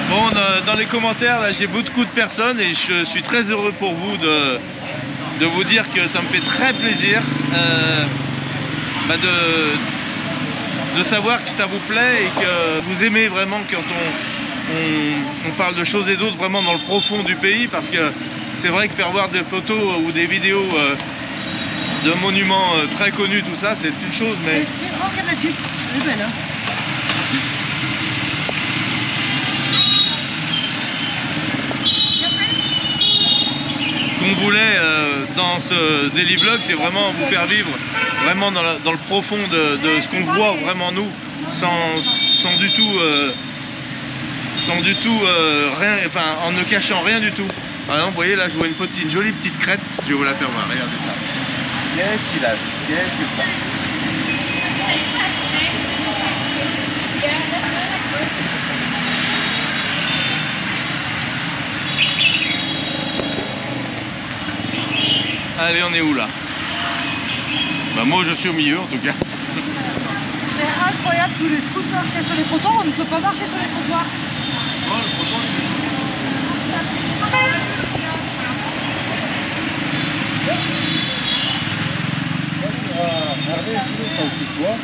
Bon, dans les commentaires, là j'ai beaucoup de personnes et je suis très heureux pour vous de vous dire que ça me fait très plaisir de savoir que ça vous plaît et que vous aimez vraiment quand on parle de choses et d'autres vraiment dans le profond du pays, parce que c'est vrai que faire voir des photos ou des vidéos de monuments très connus, tout ça, c'est une chose, mais... Oh, regarde la Jeep, elle est belle, hein. dans ce daily vlog, c'est vraiment vous faire vivre vraiment dans le profond de ce qu'on voit vraiment nous, sans du tout rien, enfin en ne cachant rien du tout. Par exemple, vous voyez là, je vois une jolie petite crête, je vais vous la faire voir, regardez ça. Qu'est-ce qu'il a? Qu'est-ce que ça? Allez, on est où là? Bah moi je suis au milieu en tout cas. C'est incroyable tous les scooters qu'il y a sur les trottoirs, on ne peut pas marcher sur les trottoirs. Oh, le trottoir, Regardez, ça aussi, tu vois.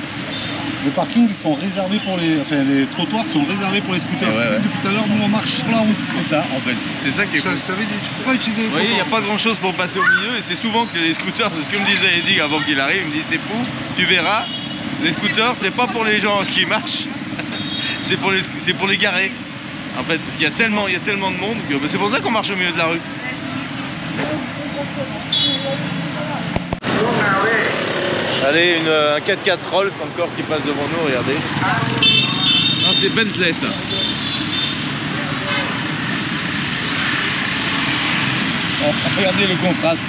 Les parkings ils sont réservés pour les. Enfin, les trottoirs sont réservés pour les scooters. Ouais. Depuis tout à l'heure, nous on marche sur la route. c'est ça en fait, c'est ça qui est cool. Je t'avais dit, tu pourras utiliser les Vous voyez, il n'y a trottoirs. pas grand chose pour passer au milieu et c'est souvent que les scooters, c'est ce que me disait Eddie avant qu'il arrive, il me dit c'est fou, tu verras, les scooters c'est pas pour les gens qui marchent, c'est pour les garer. En fait, parce qu'il y a tellement de monde que c'est pour ça qu'on marche au milieu de la rue. Allez, un 4x4 Rolls encore qui passe devant nous, regardez. Ah, c'est Bentley ça. Oh, regardez le contraste.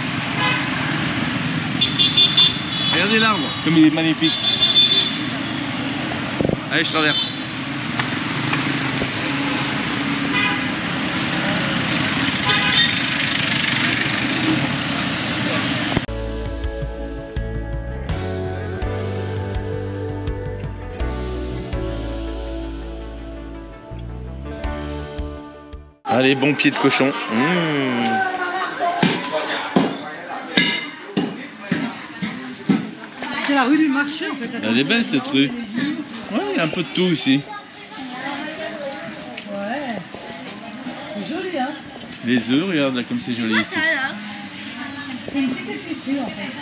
Regardez l'arbre, comme il est magnifique. Allez, je traverse. Allez, bon pied de cochon. C'est la rue du marché en fait. Elle est belle cette rue. Ouais, il y a un peu de tout ici. Ouais. C'est joli hein. Les œufs, regarde là comme c'est joli ici. C'est une petite épicerie en fait.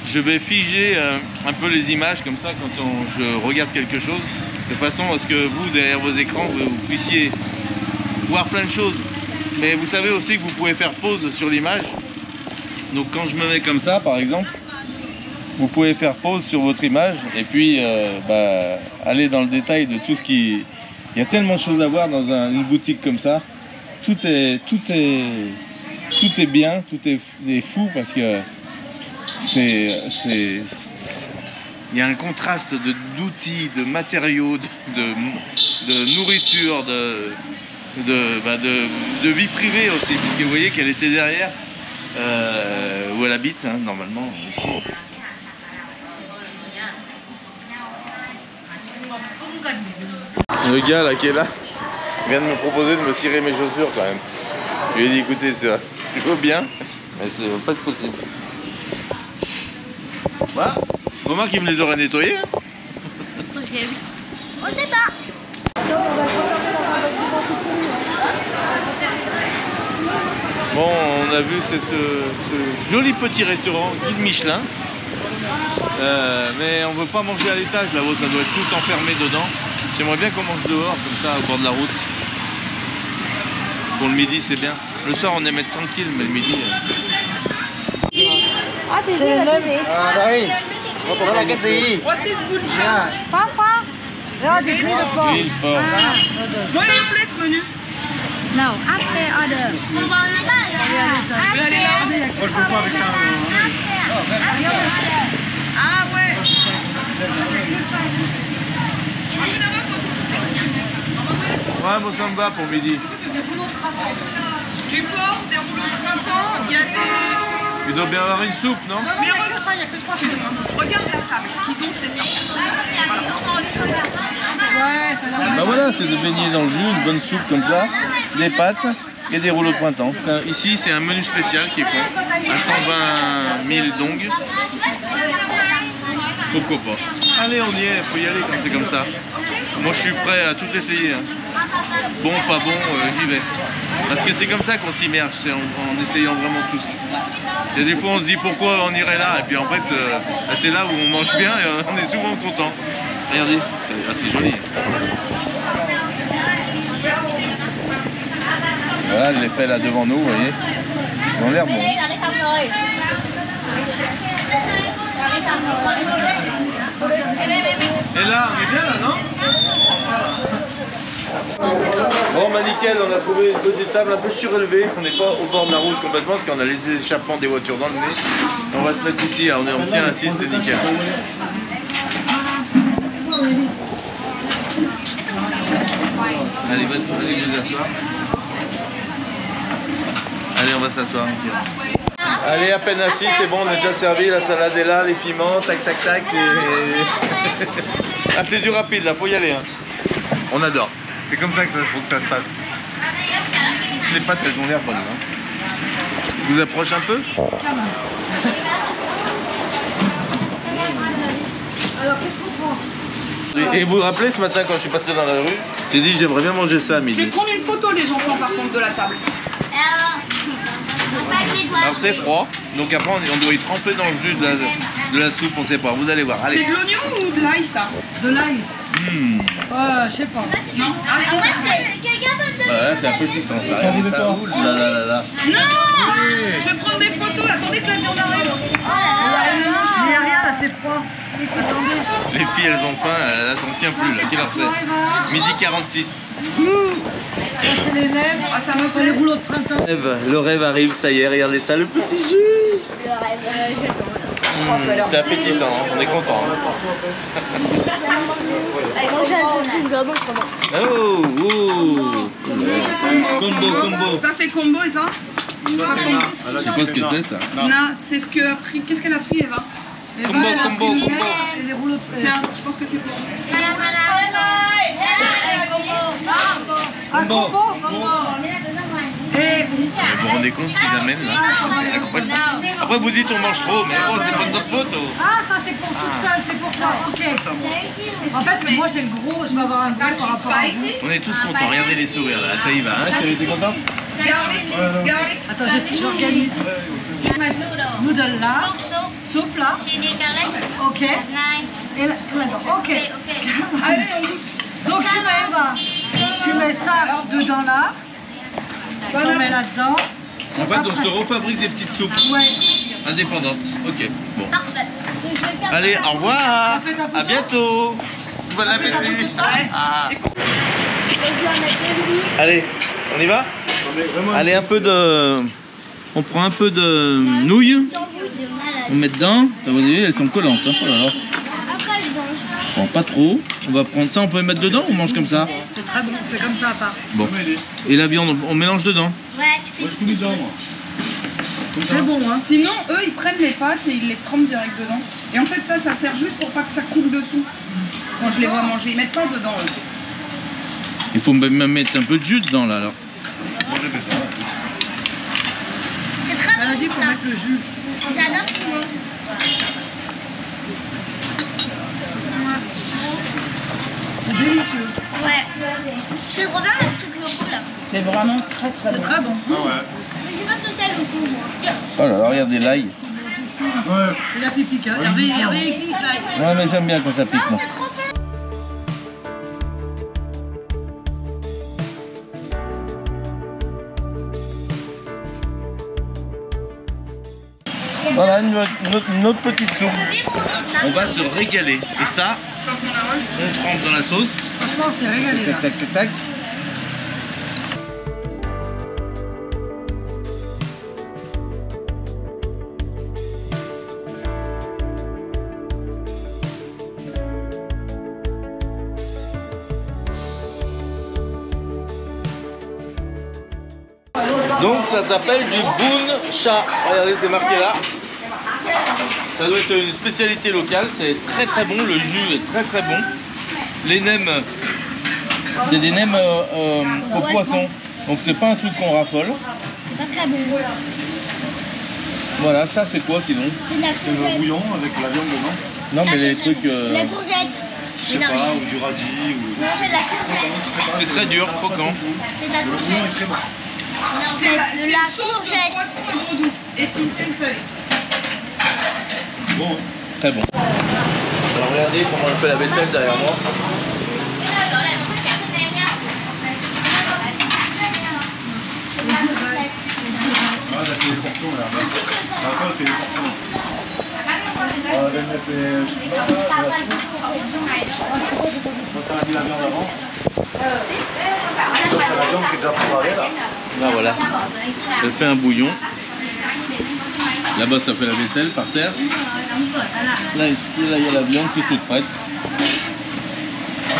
Je vais figer un peu les images comme ça quand je regarde quelque chose, de façon à ce que vous, derrière vos écrans, vous puissiez voir plein de choses. Mais vous savez aussi que vous pouvez faire pause sur l'image. Donc quand je me mets comme ça, par exemple, vous pouvez faire pause sur votre image et puis aller dans le détail de tout ce qui... Il y a tellement de choses à voir dans une boutique comme ça. Tout est bien, tout est fou parce que il y a un contraste d'outils, de matériaux, de nourriture, de vie privée aussi, puisque vous voyez qu'elle était derrière où elle habite, hein, normalement, ici. Le gars là qui est là vient de me proposer de me cirer mes chaussures quand même. Je lui ai dit écoutez, je veux bien, mais c'est pas possible. Bah, comment qu'il me les aurait nettoyés hein. On sait pas. Bon, on a vu ce joli petit restaurant guide Michelin. Mais on veut pas manger à l'étage là-haut, ça doit être tout enfermé dedans. J'aimerais bien qu'on mange dehors, comme ça, au bord de la route. Pour le midi, c'est bien. Le soir, on aime être tranquille, mais le midi... C'est le même. Papa. Regarde des grilles de porc. Grille, porc. Moi, une place menu. No, after order. Allez là. Moi je veux pas avec ça. Ah ouais. Ouais, moi ça me va pour midi. Du porc, des rouleaux de printemps, il y a des... Il doit bien avoir une soupe, non? Mais regarde ça, il n'y a que 3 choses. Regarde la table, ce qu'ils ont, c'est ça. Ouais, ça va. Bah voilà, c'est de baigner dans le jus, une bonne soupe comme ça, des pâtes et des rouleaux de printemps. Ici, c'est un menu spécial qui est fait à 120 000 dong. Pourquoi pas? Allez, on y est, faut y aller quand c'est comme ça. Moi, je suis prêt à tout essayer. Hein. Bon, pas bon, j'y vais. Parce que c'est comme ça qu'on s'immerge, c'est en essayant vraiment tout. Il y a des fois on se dit pourquoi on irait là, et puis en fait c'est là où on mange bien et on est souvent content. Regardez, c'est joli. Voilà l'effet là devant nous, vous voyez. Ils ont l'air bon. Et là, on est bien là, non? Bon bah nickel, on a trouvé une petite table un peu surélevée, on n'est pas au bord de la route complètement parce qu'on a les échappements des voitures dans le nez. On va se mettre ici, on tient assis, c'est nickel. Allez, allez vous asseoir. Allez, on va s'asseoir, nickel. Allez, à peine assis, c'est bon, on est déjà servi, la salade est là, les piments, tac tac tac. Ah, c'est du rapide là, faut y aller. Hein. On adore. C'est comme ça qu'il faut que ça se passe. Les pâtes, elles ont l'air bonnes. Hein. Je vous approche un peu. Alors, qu'est-ce qu'on prend? Et vous vous rappelez ce matin quand je suis passé dans la rue, j'ai dit j'aimerais bien manger ça à Je midi. vais prendre une photo les enfants par contre de la table. Alors c'est froid, donc après on doit y tremper dans le jus de la soupe, on sait pas, vous allez voir. Allez. C'est de l'oignon ou de l'ail ça? De l'ail. Je sais pas. Non. Ah, Voilà, c'est appétissant ça. Regardez ça. Ouh là là là là. non. Je vais prendre des photos, attendez que la viande arrive. Il n'y a rien là, c'est froid. Attendez. Les filles elles ont faim, elles s'en tient plus là. Quelle heure c'est? Midi 46. Ça c'est les nems. Ah, ça me fait les rouleaux de printemps. Le rêve arrive, ça y est, regardez ça, le petit jus. C'est appétissant, hein, on est content. Oh, oh. Combo. Ça c'est combo et ça? Je sais pas ce que c'est ça. Non, c'est ce que a pris. Qu'est-ce qu'elle a pris Eva? Combo. Et les rouleaux de Tiens, je pense que c'est pour. Ah, combo. Et Vous vous rendez compte ce qu'ils amènent là? C'est incroyable. Après vous dites on mange trop, mais oh, c'est pas de notre faute. Oh. Ah, ça c'est pour toute seule, c'est pour toi. Ok. En fait, moi j'ai le gros, je vais avoir un gros par rapport à vous. On est tous contents, regardez les sourires là, ça y va, hein chérie, t'es contente? Garlic. Attends, j'organise. Je vais mettre noodle là, soupe là. Ok. Et là, ok. Allez, on goûte. Donc tu mets ça dedans là. On met là-dedans. En fait, on se refabrique des petites soupes Ouais. indépendantes. Ok, bon. Allez, au revoir. À bientôt. Bon appétit. Ah. Allez, on y va? Allez, un peu de... On prend un peu de nouilles. On met dedans. Vous voyez, elles sont collantes. Hein. Oh là là. Bon, pas trop. On va prendre ça, on peut les mettre dedans ou on mange comme ça? C'est très bon, c'est comme ça à part. Bon. Et la viande, on mélange dedans? Ouais, tu fais. Moi je tout mis dedans moi. C'est bon, hein. Sinon, eux, ils prennent les pâtes et ils les trempent direct dedans. Et en fait, ça sert juste pour pas que ça coule dessous. Quand je les vois manger, ils mettent pas dedans, eux. Il faut même mettre un peu de jus dedans là alors. C'est très Elle a dit bon. qu'on mette le jus. J'adore ce qu'ils mangent. C'est délicieux. Ouais. C'est trop bien le truc loco là. C'est vraiment très très C'est bon. très bon. Mais je sais pas ce que c'est le loco moi. Oh là là, regardez l'ail. Il a fait pique, hein. Hervé écrit l'ail. Ouais mais j'aime bien quand ça pique moi. C'est trop bon. Voilà une autre petite soupe. On va se régaler. Et ça, on trempe dans la sauce. Franchement, c'est régalé là. Tac tac tac. Donc ça s'appelle du boon cha. Regardez, c'est marqué là. Ça doit être une spécialité locale, c'est très très bon, le jus est très très bon. Les nems, c'est des nems au poisson, donc c'est pas un truc qu'on raffole. C'est pas très bon. Voilà, ça c'est quoi sinon? C'est de la C'est le courgette. bouillon avec la viande dedans. Non Ça, mais c'est les très trucs... bon. La courgette. Je sais pas, ou du radis ou... Non, c'est de la courgette. c'est très dur, croquant. C'est de la Le bouillon courgette. est très bon. Non, C'est c'est la de la sauce de courgette. poisson et d'eau douce. épicé ou salé. Bon, très bon. Alors regardez comment elle fait la vaisselle derrière moi. Ah, elle a fait les portions là. Attends, elle fait les portions. Elle a mis la viande avant. C'est la viande qui est déjà préparée là. Là voilà. Elle fait un bouillon. Là-bas ça fait la vaisselle par terre. Là ici, là il y a la viande qui est toute prête.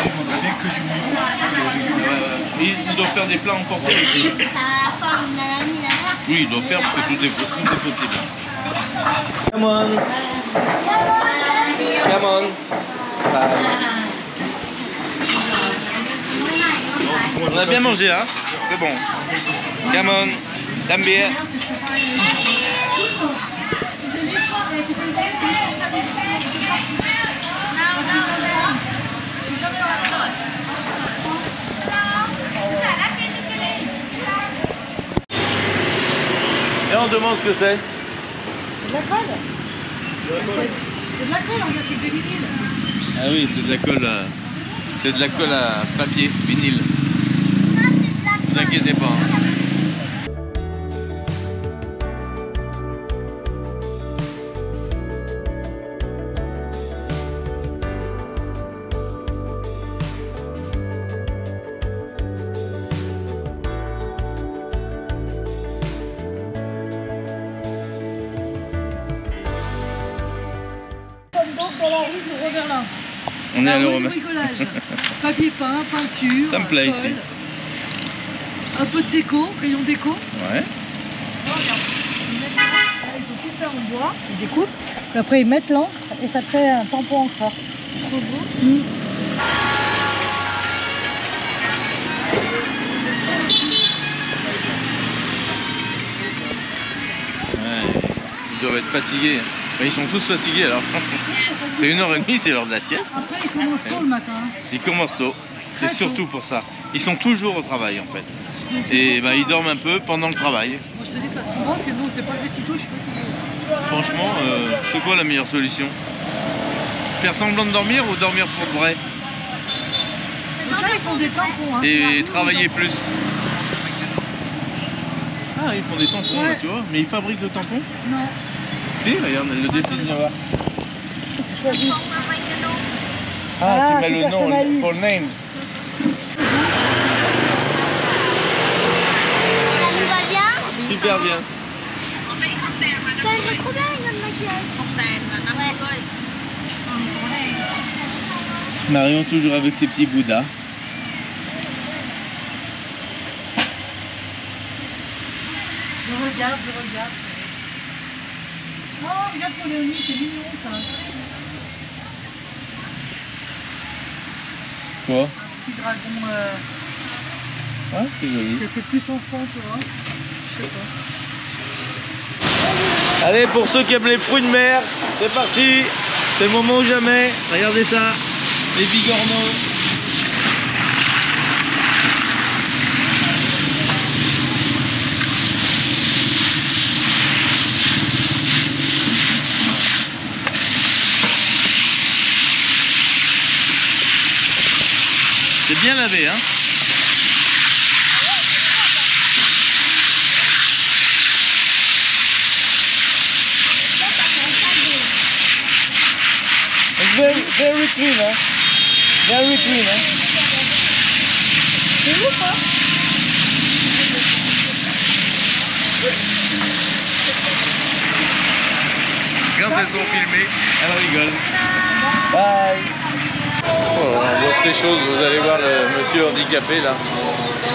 Il faudrait bien que du bouillon. Et ils doivent faire des plats emportés aussi. Oui, ils doivent faire parce que tout est possible. Come on. Come on. On a bien mangé hein. C'est bon. Come on. Come bien. Et on demande ce que c'est. C'est de la colle. C'est de la colle, regarde, c'est des vinyles. Ah oui, c'est de la colle. C'est de la colle à papier, vinyle. Ne vous inquiétez pas. Hein. Donc dans la rue du Roverlin. On est à La rue du l'Europe. bricolage. Papier peint, peinture. Ça me plaît colle. ici. Un peu de déco, rayon déco. Ouais. Ils faut tout faire en bois, ils découpent. Et après ils mettent l'encre et ça fait un tampon encreur. Trop beau. Ouais. Ils doivent être fatigués. Enfin, ils sont tous fatigués alors. C'est 1h30, c'est l'heure de la sieste. Après ils commencent tôt le matin. Ils commencent tôt. C'est Très surtout tôt. pour ça. Ils sont toujours au travail en fait. Donc, c'est Et pour bah, ça. ils dorment un peu pendant le travail. Moi je te dis ça se comprend parce que nous c'est pas levé si tôt, je suis fatiguée. Franchement, c'est quoi la meilleure solution? Faire semblant de dormir ou dormir pour de vrai? Donc là ils font des tampons. Hein. Et travailler plus. Ah, ils font des tampons Ouais. là, tu vois. Mais ils fabriquent le tampon? Non, Si, regarde, elle le dessine là-bas. tu choisis. Ah, Ah, tu mets tu le nom personnalises. pour le name. Ça nous va bien? Super bien. Ça nous va trop bien, notre maquillage. Marion toujours avec ses petits bouddhas. Je regarde. Oh, regarde pour Léonie, c'est mignon ça. Quoi? Petit dragon, Ouais, c'est joli. ça fait plus enfant, tu vois. Je sais pas. Allez, pour ceux qui aiment les fruits de mer, c'est parti. C'est le moment ou jamais. Regardez ça, les bigorneaux. C'est bien lavé, hein. Very clean, hein. Very clean, hein. C'est ouf, hein? Quand elles sont filmées, elles rigolent. Bye. Voilà, on voit ces choses, vous allez voir le monsieur handicapé là.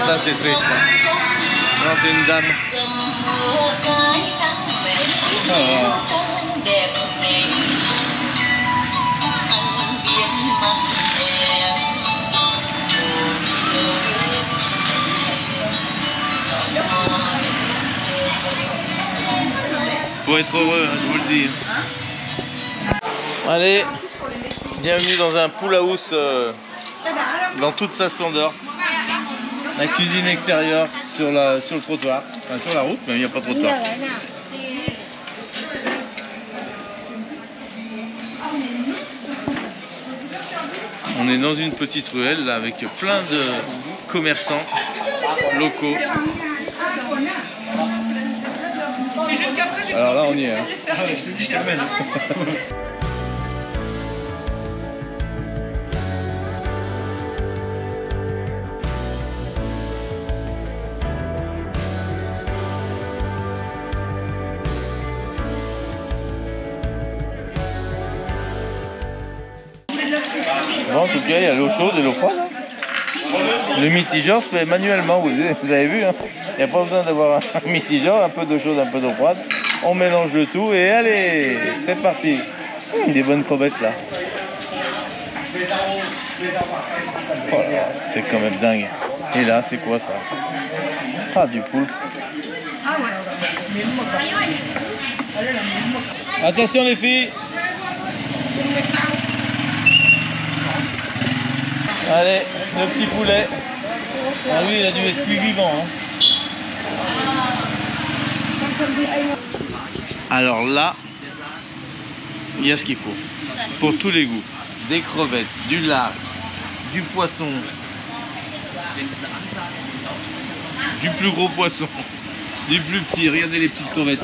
Ça c'est triste. Hein. Non, c'est une dame. Ah. Faut être heureux, hein, je vous le dis. Allez, bienvenue dans un pool house dans toute sa splendeur. La cuisine extérieure sur le trottoir, enfin sur la route, mais il n'y a pas de trottoir. On est dans une petite ruelle là, avec plein de commerçants locaux. Alors là, on y est. Hein. Je t'amène. Bon, en tout cas, il y a l'eau chaude et l'eau froide. Le mitigeur se fait manuellement, vous avez vu. Hein. Il n'y a pas besoin d'avoir un mitigeur, un peu d'eau chaude, un peu d'eau froide. On mélange le tout et allez, c'est parti. Des bonnes crevettes là. Oh là, c'est quand même dingue. Et là, c'est quoi ça? Ah, du poulpe. Attention les filles. Allez, le petit poulet. Ah oui, il a dû être plus vivant. Hein. Alors là, il y a ce qu'il faut. Pour tous les goûts. Des crevettes, du lard, du poisson, du plus gros poisson, du plus petit. Regardez les petites crevettes.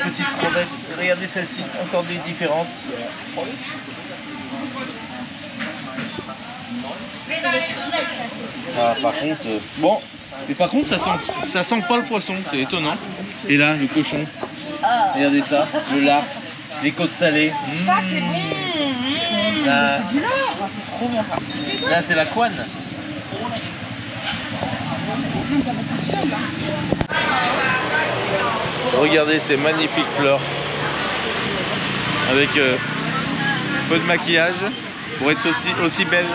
Petites crevettes. Regardez celle-ci, encore des différentes. Ah, par contre, bon, mais par contre ça sent pas le poisson, c'est étonnant. Et là, le cochon, regardez ça, le lard, les côtes salées. Ça c'est bon. Là, C'est du lard, c'est trop bon ça. là c'est la couenne. Regardez ces magnifiques fleurs avec peu de maquillage pour être aussi belle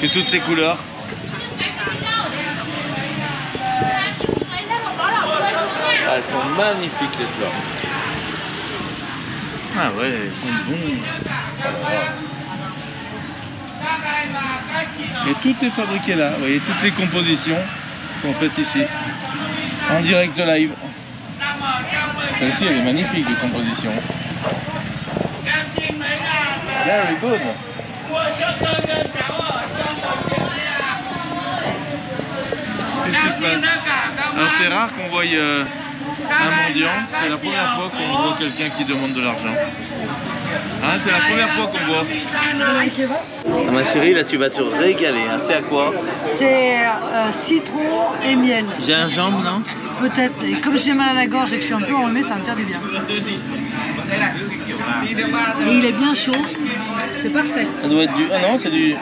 que toutes ces couleurs. Ah, elles sont magnifiques les fleurs. Ah ouais, elles sont bonnes. Et tout est fabriqué là. Vous voyez, toutes les compositions sont faites ici. En direct live. Celle-ci elle est magnifique de composition. Very good. Qu'est-ce qui se passe? Alors c'est rare qu'on voie un mendiant. C'est la première fois qu'on voit quelqu'un qui demande de l'argent. Hein, c'est la première fois qu'on voit. Ah, ma chérie, là tu vas te régaler. Hein. C'est à quoi? C'est citron et miel. Gingembre, non? Peut-être. Et comme j'ai mal à la gorge et que je suis un peu enrhumée, ça va me faire du bien. Et il est bien chaud. C'est parfait. Ça doit être du... Ah non, c'est de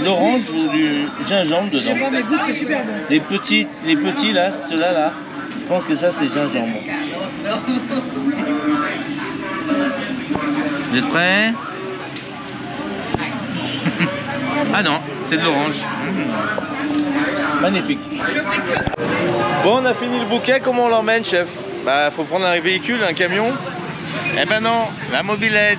l'orange ou du gingembre dedans. Je sais pas, mais goûte, c'est super bon. Les petits là, ceux-là là, je pense que ça c'est gingembre. Vous êtes prêts? Ah non, c'est de l'orange. Magnifique. Bon, on a fini le bouquet, comment on l'emmène, chef? Bah, faut prendre un véhicule, un camion. Eh ben non, la mobilette.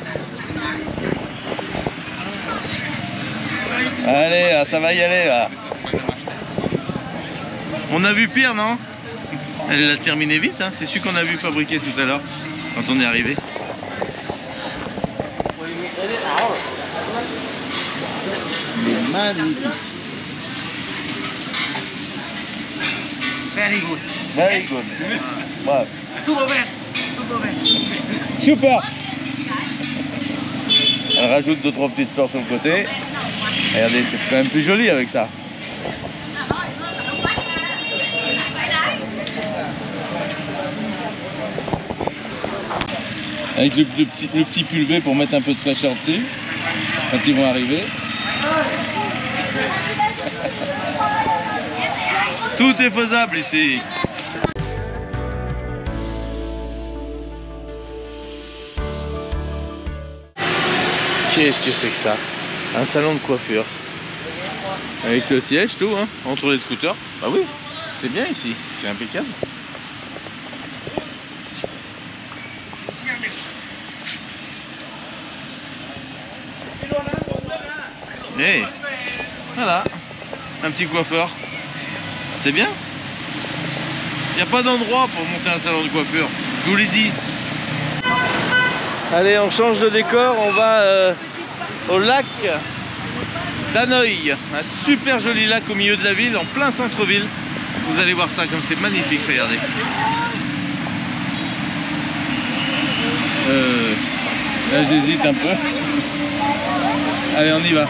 Allez, là, ça va y aller, là. On a vu pire, non? Elle l'a terminé vite, hein. C'est celui qu'on a vu fabriquer tout à l'heure, quand on est arrivé. Magnifique. Very good. Very good. Ouais. Super bad. Super bad. Super. Elle rajoute 2-3 petites fleurs sur le côté. Regardez, c'est quand même plus joli avec ça. Avec le petit pulvé pour mettre un peu de fraîcheur dessus quand ils vont arriver. Tout est faisable ici. Qu'est-ce que c'est que ça? Un salon de coiffure. Avec le siège, tout, hein, entre les scooters. Bah oui, c'est bien ici, c'est impeccable. Et voilà, un petit coiffeur. C'est bien. Il n'y a pas d'endroit pour monter un salon de coiffure. Je vous l'ai dit. Allez, on change de décor, on va au lac d'Hanoï. Un super joli lac au milieu de la ville, en plein centre-ville. Vous allez voir ça comme c'est magnifique, regardez. Là j'hésite un peu. Allez, on y va.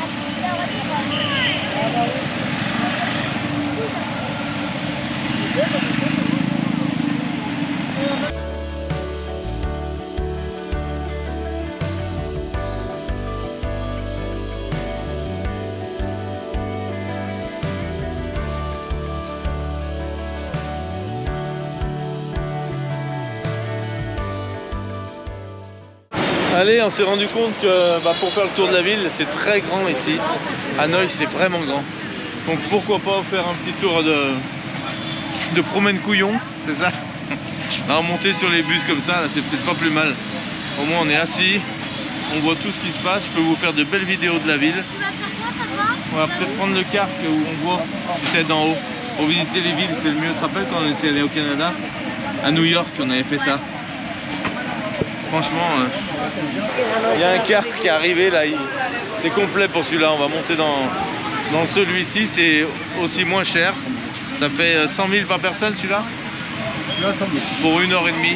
Allez, on s'est rendu compte que pour faire le tour de la ville, c'est très grand ici. Hanoï, c'est vraiment grand. Donc pourquoi pas faire un petit tour de promène couillon, c'est ça? Alors, monter sur les bus comme ça, c'est peut-être pas plus mal. Au moins on est assis, on voit tout ce qui se passe. Je peux vous faire de belles vidéos de la ville. Tu vas faire quoi, ça va? On va peut-être prendre le kart où on voit, tu sais, d'en haut. Pour visiter les villes, c'est le mieux. Tu te rappelles quand on était allé au Canada? À New York, on avait fait ça. Franchement, il y a un car qui est arrivé là, c'est complet pour celui-là. On va monter dans celui-ci, c'est aussi moins cher. Ça fait 100 000 par personne celui-là. Pour 1h30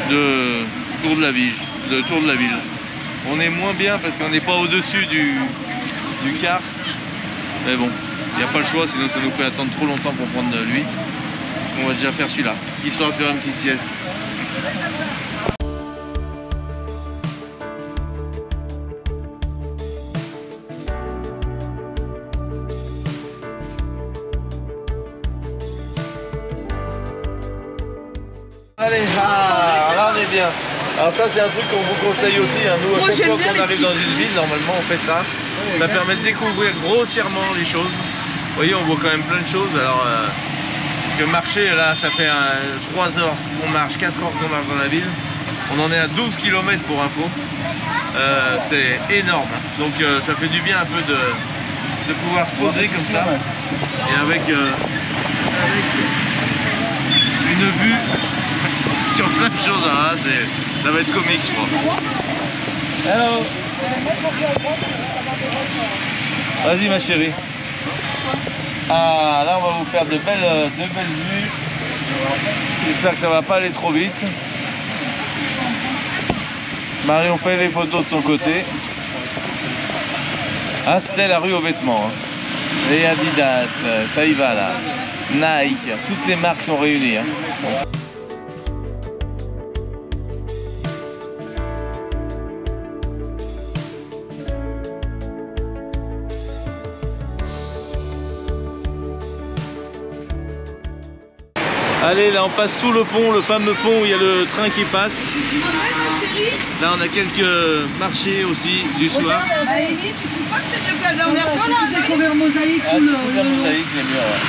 de tour de la ville. On est moins bien parce qu'on n'est pas au-dessus du car. Mais bon, il n'y a pas le choix, sinon ça nous fait attendre trop longtemps pour prendre lui. On va déjà faire celui-là, histoire de faire une petite sieste. Allez, là on est bien. Alors ça c'est un truc qu'on vous conseille aussi, hein. Nous à chaque fois qu'on arrive dans une ville, normalement on fait ça. Ça permet de découvrir grossièrement les choses. Vous voyez, on voit quand même plein de choses. Alors, parce que marcher là, ça fait 3 heures qu'on marche, 4 heures qu'on marche dans la ville. On en est à 12 km pour info. C'est énorme. Donc ça fait du bien un peu de pouvoir se poser comme ça. Et avec une vue sur plein de choses, hein. Ça va être comique, je crois. Hello. Vas-y ma chérie. Ah, là on va vous faire de belles vues. J'espère que ça va pas aller trop vite. Marion fait les photos de son côté. Ah, c'est la rue aux vêtements, hein. Les Adidas, ça y va là. Nike, toutes les marques sont réunies, hein. Allez, là on passe sous le pont, le fameux pont où il y a le train qui passe. Là on a quelques marchés aussi du soir. Aélie, tu trouves pas que c'est mieux que la dernière fois là? Découvert Mosaïque Ah, c'est la mosaïque, c'est mieux, ouais.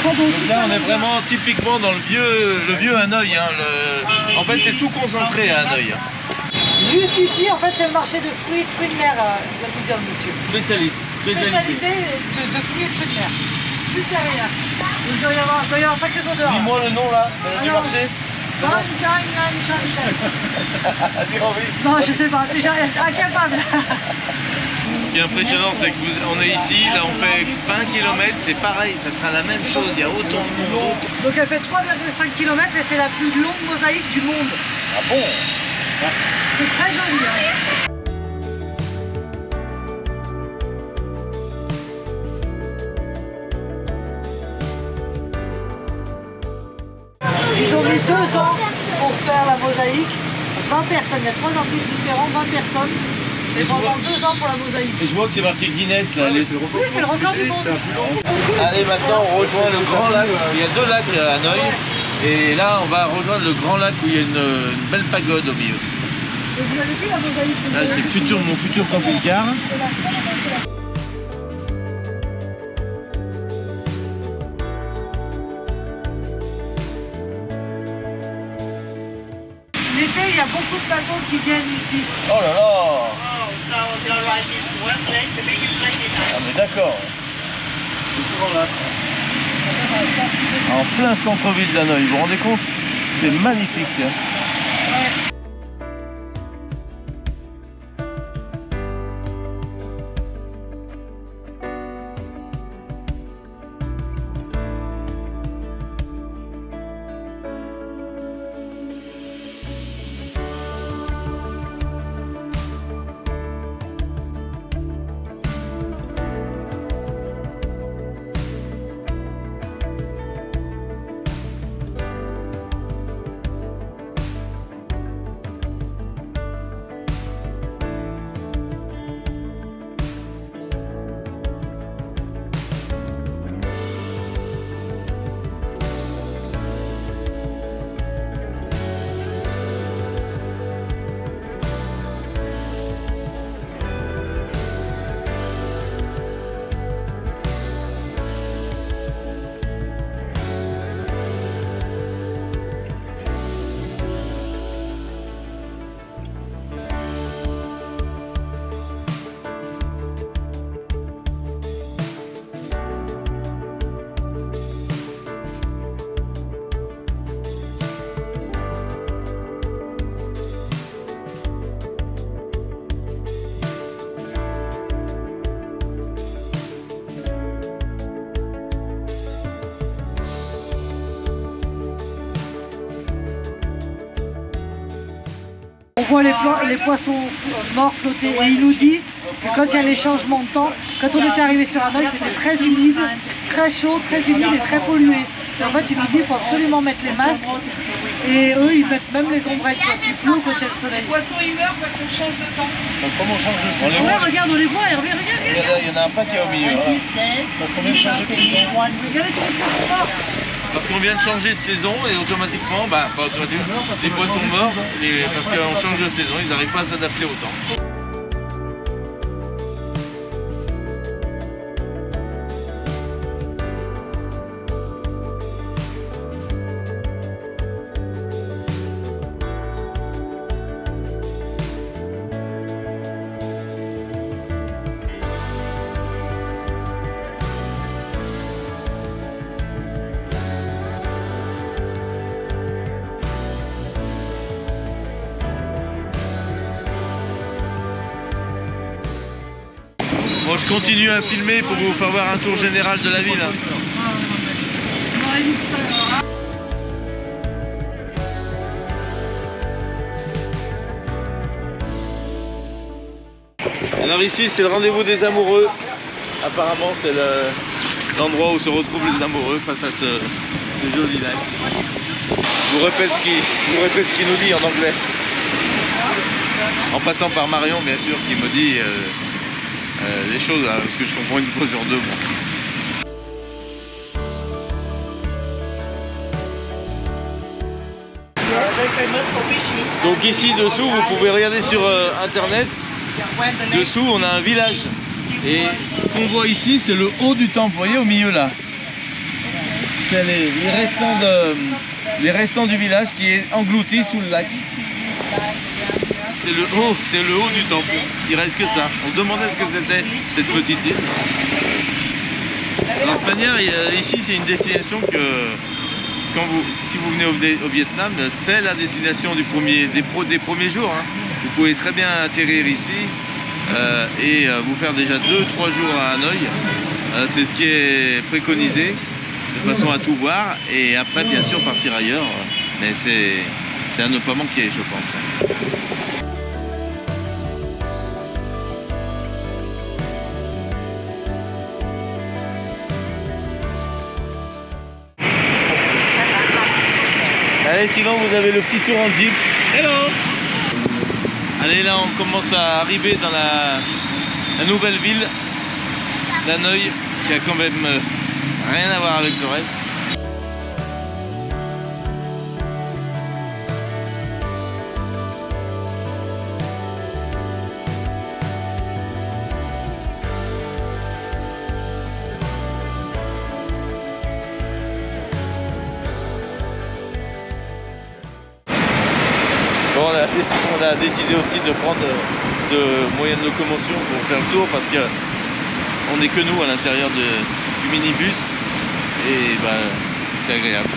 Donc là on est vraiment typiquement dans le vieux Hanoï, hein. En fait c'est tout concentré à Hanoï. Juste ici, en fait, c'est le marché de fruits de mer, je vais vous dire, monsieur. Spécialiste. Spécialité de fruits et de fruits de mer. Juste derrière. Il doit y avoir un sacré odeur. Dis-moi le nom là, du marché. Non, je sais pas, mais incapable. Ce qui est impressionnant, c'est qu'on est ici, là on fait 20 km, c'est pareil, ça sera la même chose, il y a autant de monde. Donc elle fait 3,5 km et c'est la plus longue mosaïque du monde. Ah bon? C'est très joli, hein. Ils ont mis 2 ans pour faire la mosaïque. 20 personnes, il y a 3 artistes différents, 20 personnes. Et pendant 2 ans pour la mosaïque. Et je vois que c'est marqué Guinness là. Oui, c'est le record du monde. Allez, maintenant on rejoint le grand lac. Il y a 2 lacs à Hanoï. Et là on va rejoindre le grand lac où il y a une belle pagode au milieu. Et vous avez vu la mosaïque? Là c'est mon futur camping-car. L'été, il y a beaucoup de bateaux qui viennent ici. Oh là là! Ah mais d'accord. En plein centre-ville d'Hanoï, vous vous rendez compte? C'est magnifique. Hein. On voit les poissons morts flotter et il nous dit que quand il y a les changements de temps, quand on était arrivé sur Hanoï, c'était très humide, très chaud, très humide et très pollué. Et en fait, il nous dit qu'il faut absolument mettre les masques et eux, ils mettent même les ombrettes quand il pleut ou quand il y a le soleil. Les poissons, ils meurent parce qu'on change de temps. Comme on change de saison. Ouais, regarde, on les voit, Hervé, regarde. Il y en a un paquet au milieu. Voilà. Parce qu'on vient de changer de saison. Regardez tous les poissons morts. Parce qu'on vient de changer de saison et automatiquement, pas automatiquement, les poissons morts, parce qu'on change de saison, ils n'arrivent pas à s'adapter au temps. Bon, je continue à filmer pour vous faire voir un tour général de la ville. Alors ici c'est le rendez-vous des amoureux. Apparemment c'est l'endroit où se retrouvent les amoureux face à ce joli lac. Je vous répète ce qu'il nous dit en anglais. En passant par Marion bien sûr qui me dit les choses, parce que je comprends une fois sur deux. Bon. Donc ici dessous, vous pouvez regarder sur internet. Dessous, on a un village. Et ce qu'on voit ici, c'est le haut du temple. Vous voyez au milieu là. C'est les restants du village qui est englouti sous le lac. C'est le haut du temple. Il reste que ça. On se demandait ce que c'était cette petite île. Alors de toute manière, ici c'est une destination que si vous venez au Vietnam, c'est la destination des premiers jours. Hein. Vous pouvez très bien atterrir ici et vous faire déjà 2-3 jours à Hanoï. C'est ce qui est préconisé de façon à tout voir et après bien sûr partir ailleurs. Mais c'est à ne pas manquer, je pense. Allez, sinon vous avez le petit tour en jeep. Hello! Allez, là on commence à arriver dans la nouvelle ville d'Hanoï qui a quand même rien à voir avec le reste. Bon, on a décidé aussi de prendre ce moyen de locomotion pour faire le tour parce que on n'est que nous à l'intérieur du minibus et bah, c'est agréable.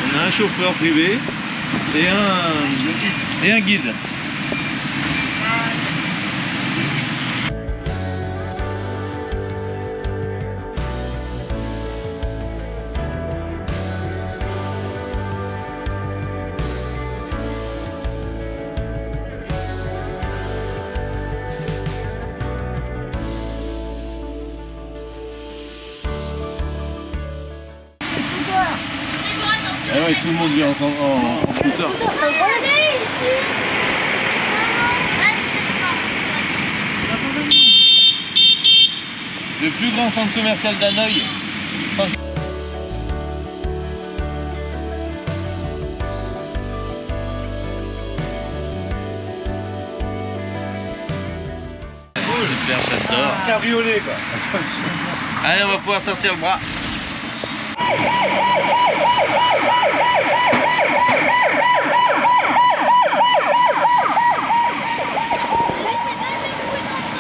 On a un chauffeur privé et un guide. Ah ouais, tout le monde vient en scooter. Le plus grand centre commercial d'Hanoï. Super, j'adore. Cabriolet quoi. Allez, on va pouvoir sortir le bras.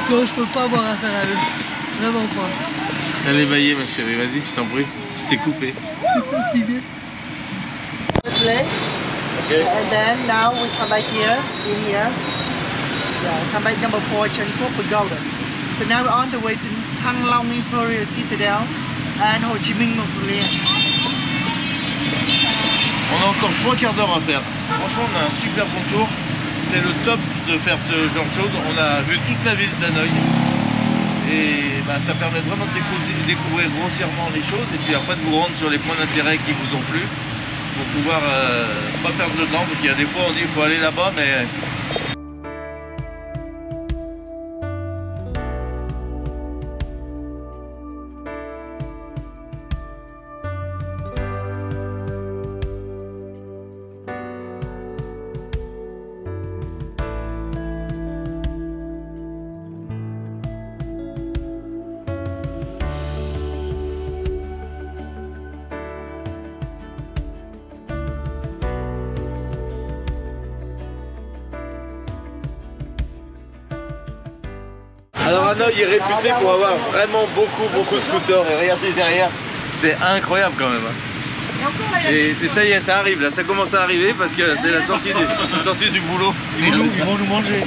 Non, je peux pas avoir affaire à eux. Vraiment pas. Allez, bailler ma chérie, vas-y, je t'en prie. Je t'ai coupé. C'est ça qui vient. Okay. And then now we come back here, in here. Yeah, come back number 4, Chanko Pagoda. So now we're on the way to Thăng Long Imperial Citadel and Ho Chi Minh Mausoleum. On a encore 3 quarts d'heure à faire. franchement, on a un super bon tour. C'est le top de faire ce genre de choses. On a vu toute la ville d'Hanoï. Et bah, ça permet vraiment de découvrir grossièrement les choses. Et puis après de vous rendre sur les points d'intérêt qui vous ont plu. Pour pouvoir pas perdre de temps. Parce qu'il y a des fois on dit qu'il faut aller là-bas. Mais alors Hanoï est réputé pour avoir vraiment beaucoup de scooters. Et regardez derrière, c'est incroyable quand même. Et ça y est, ça arrive là, ça commence à arriver parce que c'est la sortie du boulot. Ils vont nous manger.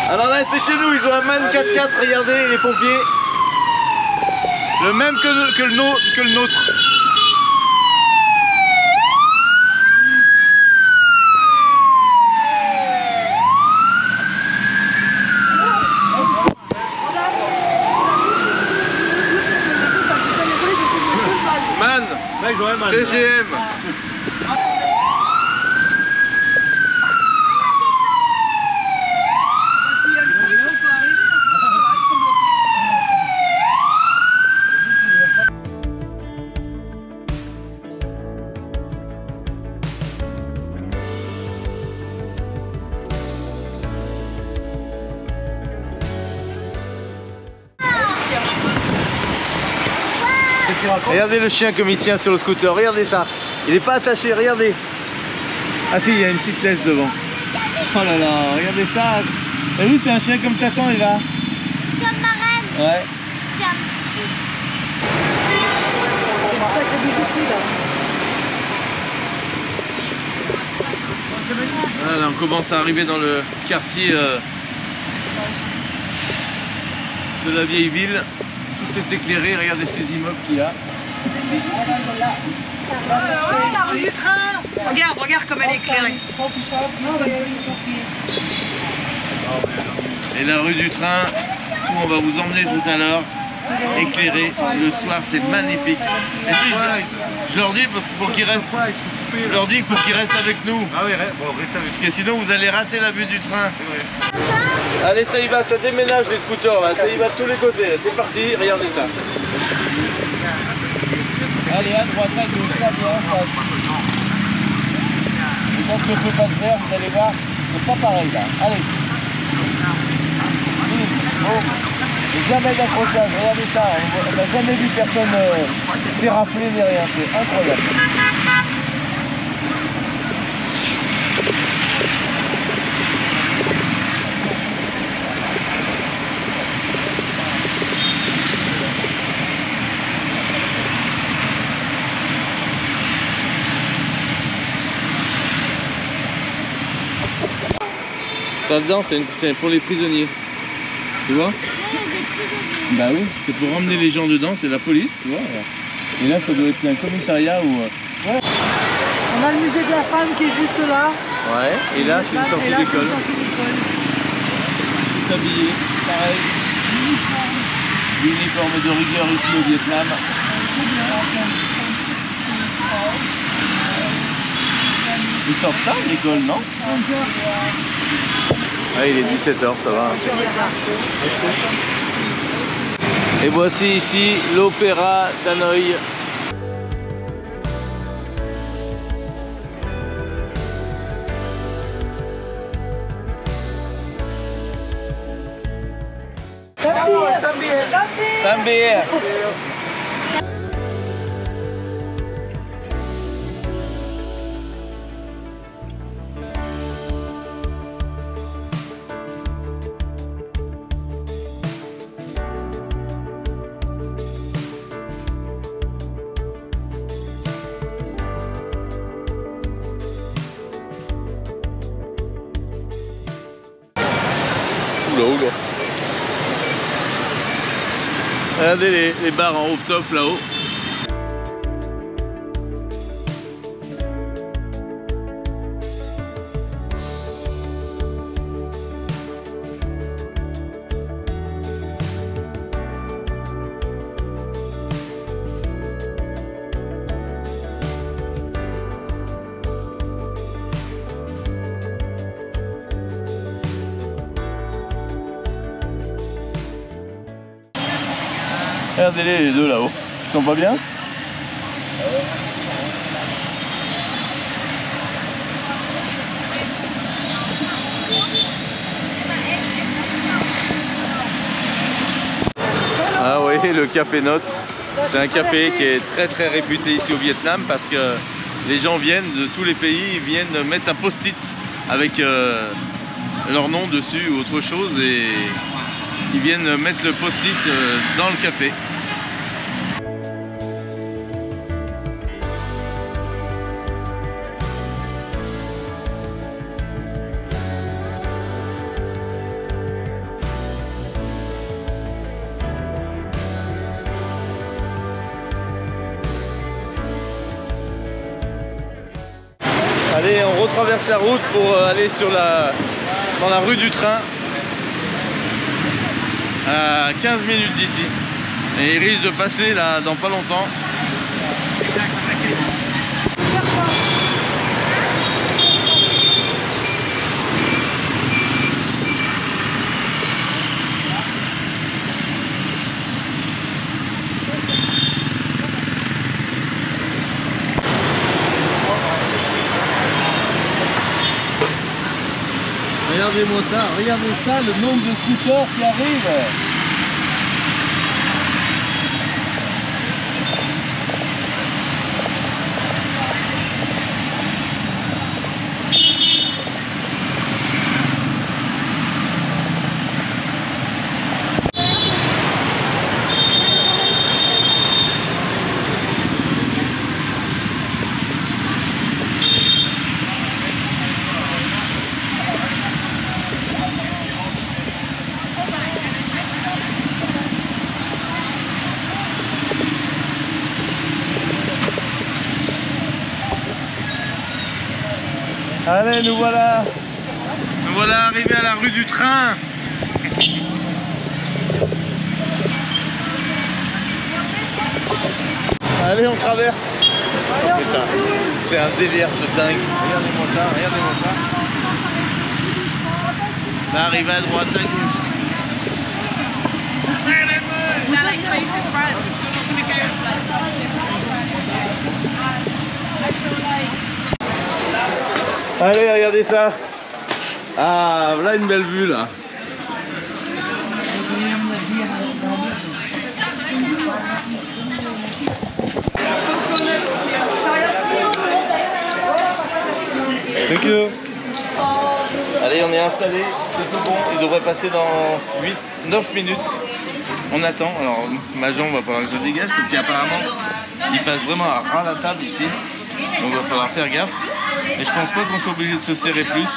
Alors là c'est chez nous, ils ont un MAN 4x4, regardez les pompiers. Le même que le nôtre. MAN, là ils ont un MAN. TGM. Regardez le chien comme il tient sur le scooter, regardez ça. Il n'est pas attaché, regardez. Ah si, il y a une petite laisse devant. Oh là là, regardez ça. T'as vu, c'est un chien comme t'attends, il va. Comme ma reine. Ouais. Voilà, on commence à arriver dans le quartier de la vieille ville. Tout est éclairé, regardez ces immeubles qu'il y a. La rue du train. Regarde comme elle est éclairée. Et la rue du train, où on va vous emmener tout à l'heure, éclairée. Le soir, c'est magnifique. Et si, je leur dis pour qu'ils restent. Je leur dis pour qu'ils restent avec nous. Ah oui, bon, restez avec nous. Parce que sinon, vous allez rater la vue du train. C'est vrai. Allez, ça y va, ça déménage les scooters là, ça y va de tous les côtés. C'est parti, regardez ça. Allez, à droite, à gauche, ça vient en face. Et quand le feu passe vert, vous allez voir, c'est pas pareil là. Allez. Bon. Et jamais d'accrochage, regardez ça. On n'a jamais vu personne s'érafler ni rien, c'est incroyable. Ça dedans, c'est pour les prisonniers. Tu vois? Bah oui, c'est pour emmener les gens dedans, c'est la police, tu vois. Et là, ça doit être un commissariat où... Ouais. On a le musée de la femme qui est juste là. Ouais, et là, c'est une sortie d'école. S'habiller, pareil. L'uniforme de rigueur ici au Vietnam. Ils sortent tard l'école, non? Ah, il est 17h, ça va. Et voici ici l'opéra d'Hanoï. Tambien. là-haut là. Regardez les bars en rooftop là-haut. Regardez-les les deux là-haut, ils sont pas bien? Ah oui, le café Note, c'est un café qui est très réputé ici au Vietnam parce que les gens viennent de tous les pays, ils viennent mettre un post-it avec leur nom dessus ou autre chose et ils viennent mettre le post-it dans le café. Allez, on retraverse la route pour aller dans la rue du train. À 15 minutes d'ici. Et il risque de passer là dans pas longtemps. Regardez-moi ça, regardez ça, le nombre de scooters qui arrivent. Allez, nous voilà arrivés à la rue du train. Allez, on traverse. C'est un délire de dingue. Regardez-moi ça, regardez-moi ça. On va arriver à droite, à gauche. Allez, regardez ça. Ah, voilà une belle vue là. Thank you. Allez, on est installé, c'est tout bon. Il devrait passer dans 9 minutes. On attend. Alors, ma jambe va falloir que je dégage parce qu'apparemment, il passe vraiment à ras la table ici. Donc, il va falloir faire gaffe. Et je pense pas qu'on soit obligé de se serrer plus.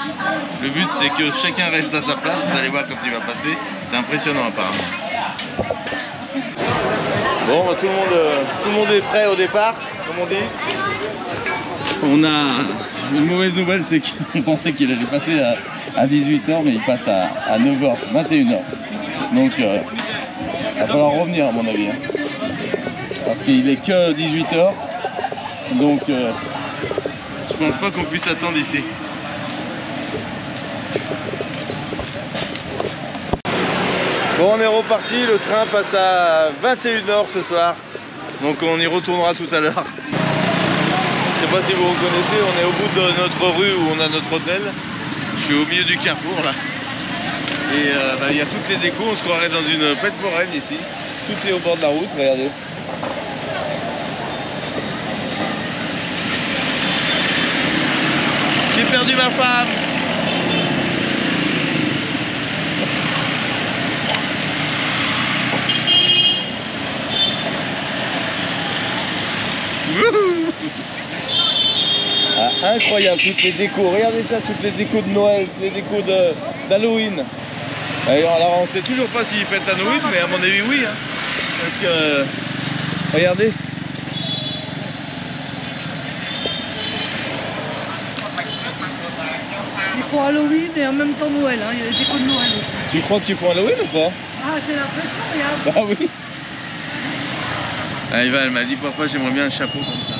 Le but c'est que chacun reste à sa place. Vous allez voir quand il va passer. C'est impressionnant apparemment. Bon, bah, tout le monde est prêt au départ, comme on dit. On a une mauvaise nouvelle, c'est qu'on pensait qu'il allait passer à 18 h, mais il passe à 9 h, 21 h. Donc il va falloir revenir à mon avis. Hein. Parce qu'il est que 18 h. Donc je pense pas qu'on puisse attendre ici. Bon, on est reparti, le train passe à 21 h ce soir. Donc on y retournera tout à l'heure. Je sais pas si vous reconnaissez, on est au bout de notre rue où on a notre hôtel. Je suis au milieu du carrefour là. Et il y a toutes les décos, on se croirait dans une fête foraine ici. Tout est au bord de la route, regardez. J'ai perdu ma femme. Ah, incroyable, toutes les décos, regardez ça, toutes les décos de Noël, les décos d'Halloween. Alors on sait toujours pas s'il fête Halloween, mais à mon avis oui. Hein. Parce que, regardez. Ils font Halloween et en même temps Noël, hein. Il y a des décos de Noël aussi. Tu crois qu'ils font Halloween ou pas? Ah, j'ai l'impression, regarde. Bah oui. Ah, Eva, elle m'a dit, papa, j'aimerais bien un chapeau comme ça.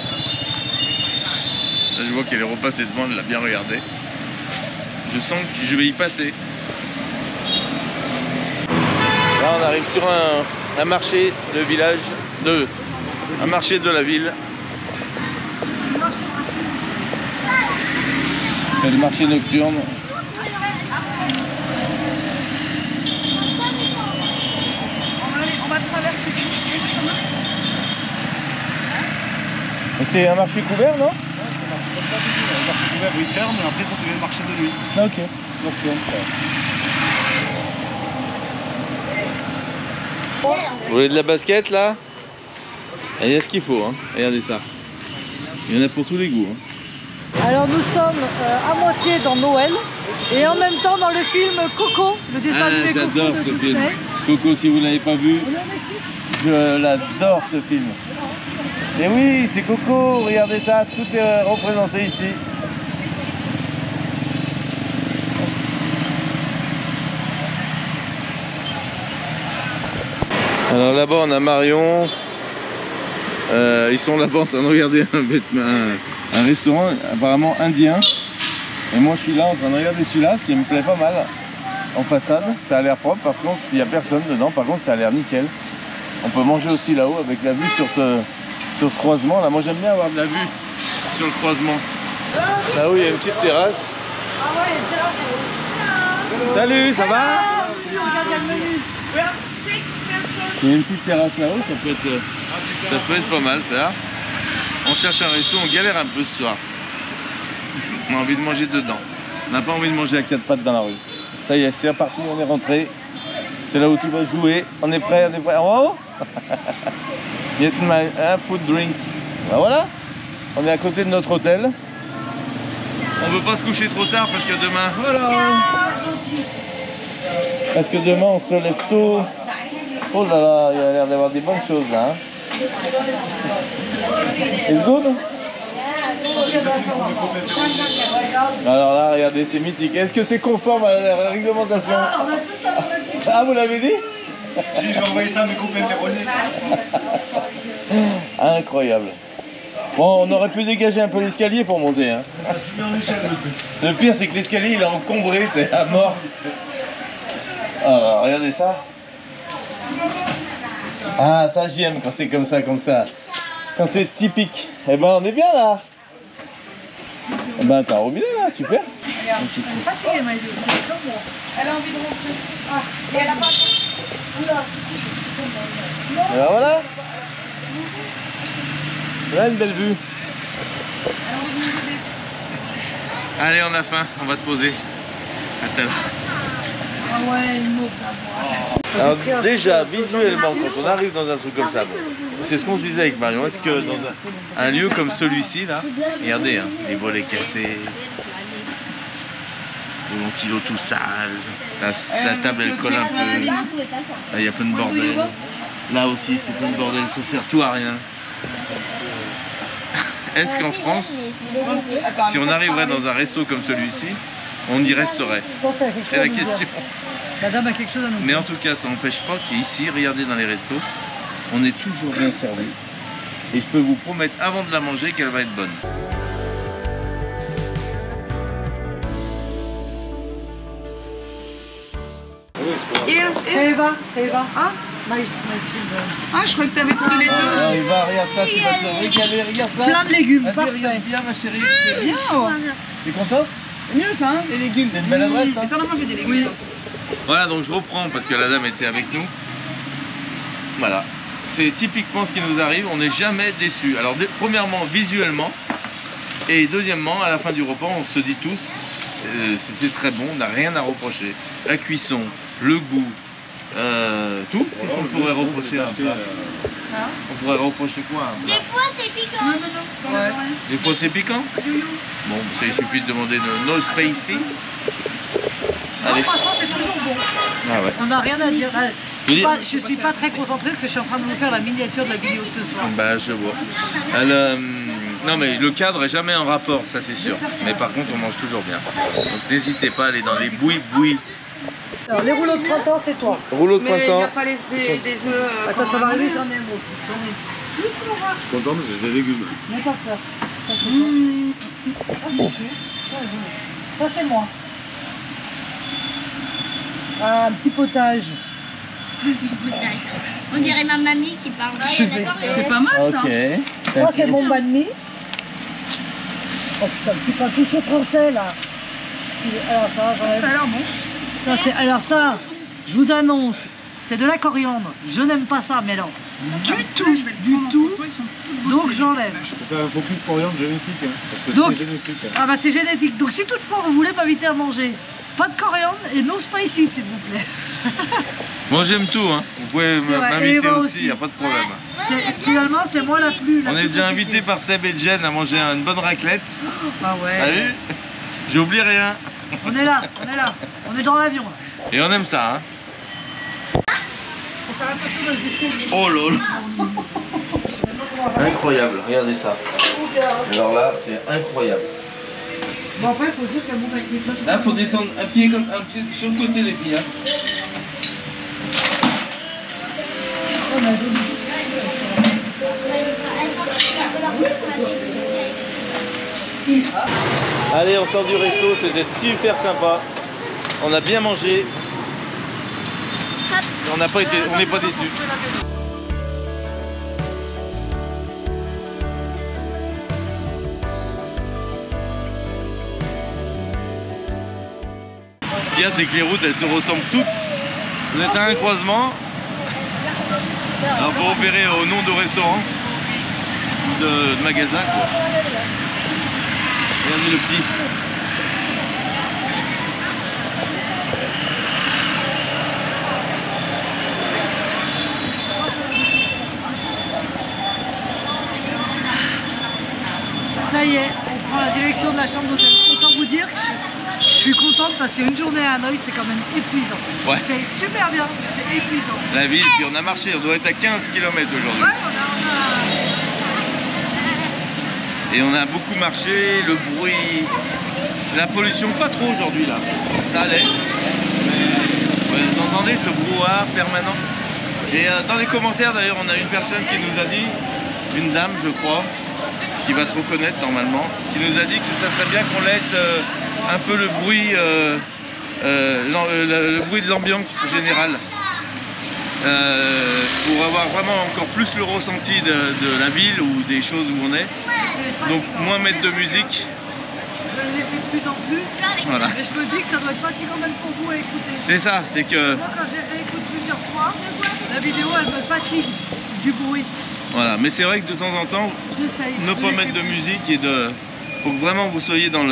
Là, je vois qu'elle est repassée devant, elle l'a bien regardé. Je sens que je vais y passer. Là, on arrive sur un marché de village, un marché de la ville. C'est le marché nocturne. On va traverser. C'est un marché couvert, non? Le marché couvert, oui, ferme, et après ça devient le marché de nuit. Ok. Vous voulez de la basket là? Il y a ce qu'il faut, hein. Regardez ça. Il y en a pour tous les goûts. Hein. Alors nous sommes à moitié dans Noël et en même temps dans le film Coco, le dessin animé Coco J'adore de ce film. Disney. Coco, si vous ne l'avez pas vu, On est au Mexique. je l'adore ce film. Et oui, c'est Coco, regardez ça, tout est représenté ici. Alors là-bas on a Marion, ils sont là-bas en train de regarder un restaurant apparemment indien. Et moi je suis là en train de regarder celui-là, ce qui me plaît pas mal. En façade, ça a l'air propre, parce qu'il n'y a personne dedans, par contre ça a l'air nickel. On peut manger aussi là-haut avec la vue sur ce croisement. Là moi j'aime bien avoir de la vue sur le croisement. Là où il y a une petite terrasse. Ah ouais, c'est là. Salut, ça va? Regarde, il y a le menu. Il y a une petite terrasse là-haut, ça peut être pas mal ça. On cherche un resto, on galère un peu ce soir. On a envie de manger dedans. On n'a pas envie de manger à quatre pattes dans la rue. Ça y est, c'est reparti, on est rentré. C'est là où tu vas jouer. On est prêt, En haut. Get my food drink. Ben voilà, on est à côté de notre hôtel. On veut pas se coucher trop tard parce que demain, voilà. Parce que demain on se lève tôt. Oh là là, il y a l'air d'avoir des bonnes choses là. Hein. It's good? Alors là, regardez, c'est mythique. Est-ce que c'est conforme à la réglementation? Ah, vous l'avez dit? Je vais envoyer ça à mes copains ferronniers. Incroyable. Bon, on aurait pu dégager un peu l'escalier pour monter. Hein. Le pire, c'est que l'escalier, il est encombré, c'est à mort. Alors, regardez ça. Ah, ça j'aime quand c'est comme ça, Quand c'est typique. Eh ben, on est bien là. Eh ben, t'as un robinet là, super. Elle a envie de rentrer. Ah, et elle a pas. Et ben voilà. Là, une belle vue. Allez, on a faim, on va se poser. À tout à l'heure. Ah ouais, une mot, ça. Alors déjà, visuellement, quand on arrive dans un truc comme ça, bon, c'est ce qu'on se disait avec Marion, est-ce que dans un lieu comme celui-ci, là, regardez, hein, les volets cassés, le ventilo tout sale, la table elle colle un peu, là il y a plein de bordel, là aussi c'est plein de bordel, ça sert tout à rien. Est-ce qu'en France, si on arriverait dans un resto comme celui-ci, on y resterait? C'est la question. La dame a quelque chose à nous dire. Mais en tout cas, ça n'empêche pas qu'ici, regardez dans les restos, on est toujours bien servi. Et je peux vous promettre avant de la manger qu'elle va être bonne. C'est Eva. Ah, My children. ah, je crois que t'avais pris les deux. Alors, Eva, regarde ça, tu vas te régaler, regarde ça. Plein de légumes, Vas-y, parfait. regarde bien, ma chérie. Bien. T'es contente? C'est mieux ça, hein, les légumes. C'est une belle adresse, ça. Mais t'en as mangé des légumes. Oui. toi aussi. Voilà, donc je reprends parce que la dame était avec nous. Voilà. C'est typiquement ce qui nous arrive, on n'est jamais déçu. Alors, premièrement, visuellement. Et deuxièmement, à la fin du repas, on se dit tous, c'était très bon, on n'a rien à reprocher. La cuisson, le goût, tout. Qu'est-ce qu'on pourrait reprocher à un plat? On pourrait reprocher quoi à un plat? Des fois, c'est piquant. Ouais. Des fois c'est piquant? Bon, ça, il suffit de demander de no spicy. Non, Allez. franchement, c'est toujours bon. Ah ouais. On n'a rien à dire. Je Je suis pas très concentrée parce que je suis en train de vous faire la miniature de la vidéo de ce soir. Bah je vois. Non mais le cadre est jamais en rapport, ça c'est sûr. Mais par contre on mange toujours bien. Donc n'hésitez pas à aller dans les bouilles. Alors les rouleaux de printemps c'est toi. Rouleau de Mais il n'y printemps. a pas des œufs. Attends, ça va arriver, j'en ai moi aussi. J'en ai. Je suis content parce que j'ai des légumes. N'aie pas peur. Ça c'est toi. Ça c'est juste. Ça c'est moi. Ah, un petit potage. On dirait ma mamie qui parle. C'est pas mal ça. Ok. Ça c'est mon banh mi. Oh putain, c'est pas touché français là. Alors ça, Ça a l'air bon. alors ça, je vous annonce, c'est de la coriandre. Je n'aime pas ça, mais alors, du tout. Donc j'enlève. Faut faire un focus coriandre génétique, hein, parce que Donc- c'est génétique. Hein. Ah bah c'est génétique. Donc si toutefois vous voulez m'inviter à manger, pas de coriandre et no spicy s'il vous plaît. Moi j'aime tout, hein. Vous pouvez C'est vrai, et m'inviter moi aussi, aussi. il n'y a pas de problème. Finalement c'est moi la plus. On est déjà invité par Seb et Jen à manger une bonne raclette. Ah T'as ouais. vu? J'oublie rien. On est là. On est dans l'avion là. Et on aime ça, hein. Faut faire attention à ce discours. Oh lol. Incroyable, regardez ça. Alors là, c'est incroyable. Bon après il faut dire qu'elle monte avec les flottes. Là, faut descendre un pied sur le côté, les filles. Hein. Allez, on sort du resto, c'était super sympa. On a bien mangé. On n'est pas déçus. Ce qu'il y a, c'est que les routes, elles se ressemblent toutes. Vous êtes à un croisement. Alors, faut repérer au nom de restaurant, de magasin, quoi. Regardez le petit. Ça y est, on prend la direction de la chambre d'hôtel. Autant vous dire que je suis contente parce qu'une journée à Hanoï, c'est quand même épuisant. Ouais. C'est super bien, mais c'est épuisant. La ville, puis on a marché, on doit être à 15 km aujourd'hui. Ouais, Et on a beaucoup marché, le bruit, la pollution, pas trop aujourd'hui là. Ça allait. Ouais, vous entendez ce brouhaha permanent. Et dans les commentaires d'ailleurs, on a une personne qui nous a dit, une dame je crois, qui va se reconnaître normalement, qui nous a dit que ça serait bien qu'on laisse un peu le bruit, le bruit de l'ambiance générale. Pour avoir vraiment encore plus le ressenti de la ville ou des choses où on est. Donc moins mettre de musique. je le laisse de plus en plus. Voilà. Mais je me dis que ça doit être fatigant même pour vous à écouter. C'est ça, c'est que Moi quand je réécoute plusieurs fois, la vidéo elle me fatigue du bruit. voilà. Mais c'est vrai que de temps en temps, J'essaye. ne pas mettre de musique et de. Faut que vraiment vous soyez dans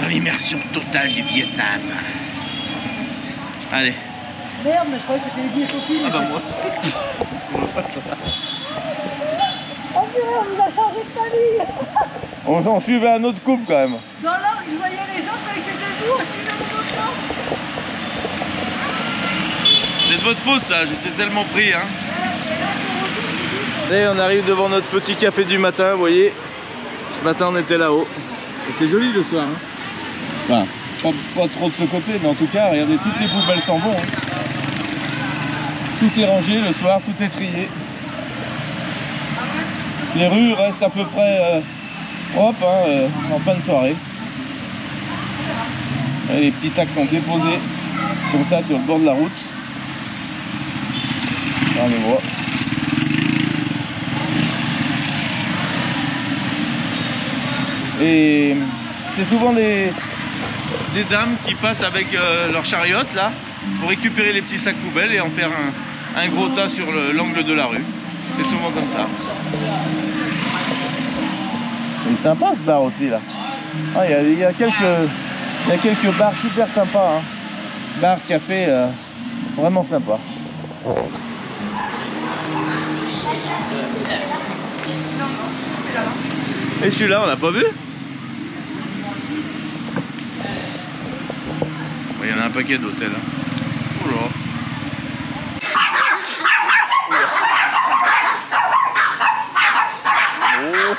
l'immersion totale du Vietnam. Allez. Merde, mais je croyais que c'était les billets copines. Ah bah moi. Oh purée, on nous a changé de famille. On suivait un autre couple quand même. Non, non, je voyais les gens, je croyais que c'était vous, je suis dans mon autre temps. C'est de votre faute ça, j'étais tellement pris hein. Allez, on arrive devant notre petit café du matin, vous voyez. Ce matin on était là-haut. Et c'est joli le soir. Hein. Enfin, pas trop de ce côté, mais en tout cas, regardez, toutes les poubelles sont bonnes. Hein. Tout est rangé le soir, tout est trié. Les rues restent à peu près propres hein, en fin de soirée. Et les petits sacs sont déposés comme ça sur le bord de la route. Là, on les voit. Et c'est souvent des dames qui passent avec leur chariote là pour récupérer les petits sacs poubelles et en faire un gros tas sur l'angle de la rue. C'est souvent comme ça. C'est sympa ce bar aussi là. Ah, il y a quelques bars super sympas. Hein. Bar, café, vraiment sympa. Et celui-là, on l'a pas vu? Il y en a un paquet d'hôtels. Hein. Oula. Oh.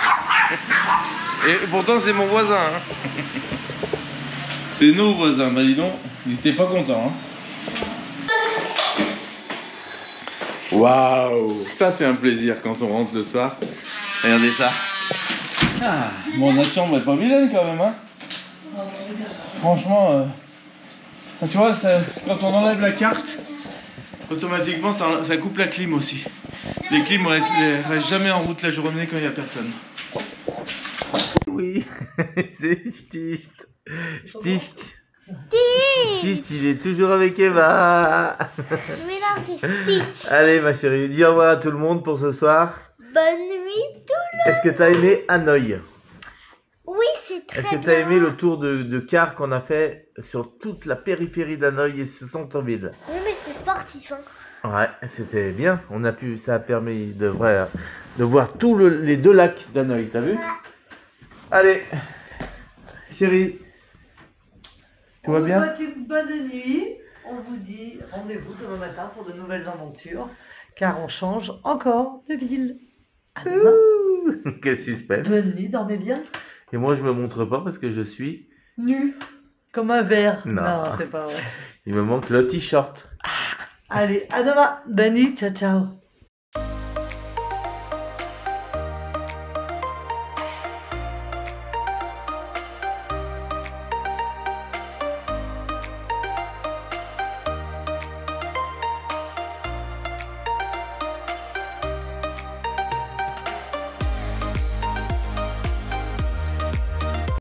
Et pourtant c'est mon voisin. Hein. C'est nos voisins, bah dis donc, ils étaient pas contents. Hein. Waouh, ça c'est un plaisir quand on rentre le soir. Regardez ça. Ah, bon, notre chambre est pas vilaine quand même, hein. Franchement, tu vois, ça, quand on enlève la carte, automatiquement ça coupe la clim aussi. Les clims restent jamais en route la journée quand il n'y a personne. Oui, c'est Sticht. Sticht. Sticht, il est toujours avec Eva. Mais non, c'est Stitch. Allez ma chérie, dis au revoir à tout le monde pour ce soir. Bonne nuit tout le monde. Est-ce que tu as aimé Hanoï? Oui, c'est très bien. Est-ce que tu as aimé le tour de car qu'on a fait sur toute la périphérie d'Hanoï et ce centre-ville? Oui, mais c'est sportif. Hein. Ouais, c'était bien. Ça a permis de voir tous les deux lacs d'Hanoï, t'as vu? Ouais. Allez, chérie, tout va bien? On vous souhaite une bonne nuit. On vous dit rendez-vous demain matin pour de nouvelles aventures, car on change encore de ville. À demain. Quel suspense. Bonne nuit, dormez bien. Et moi, je me montre pas parce que je suis Nu, comme un verre. Non, c'est pas vrai. Il me manque le t-shirt. Allez, à demain. Bonne nuit, ciao, ciao.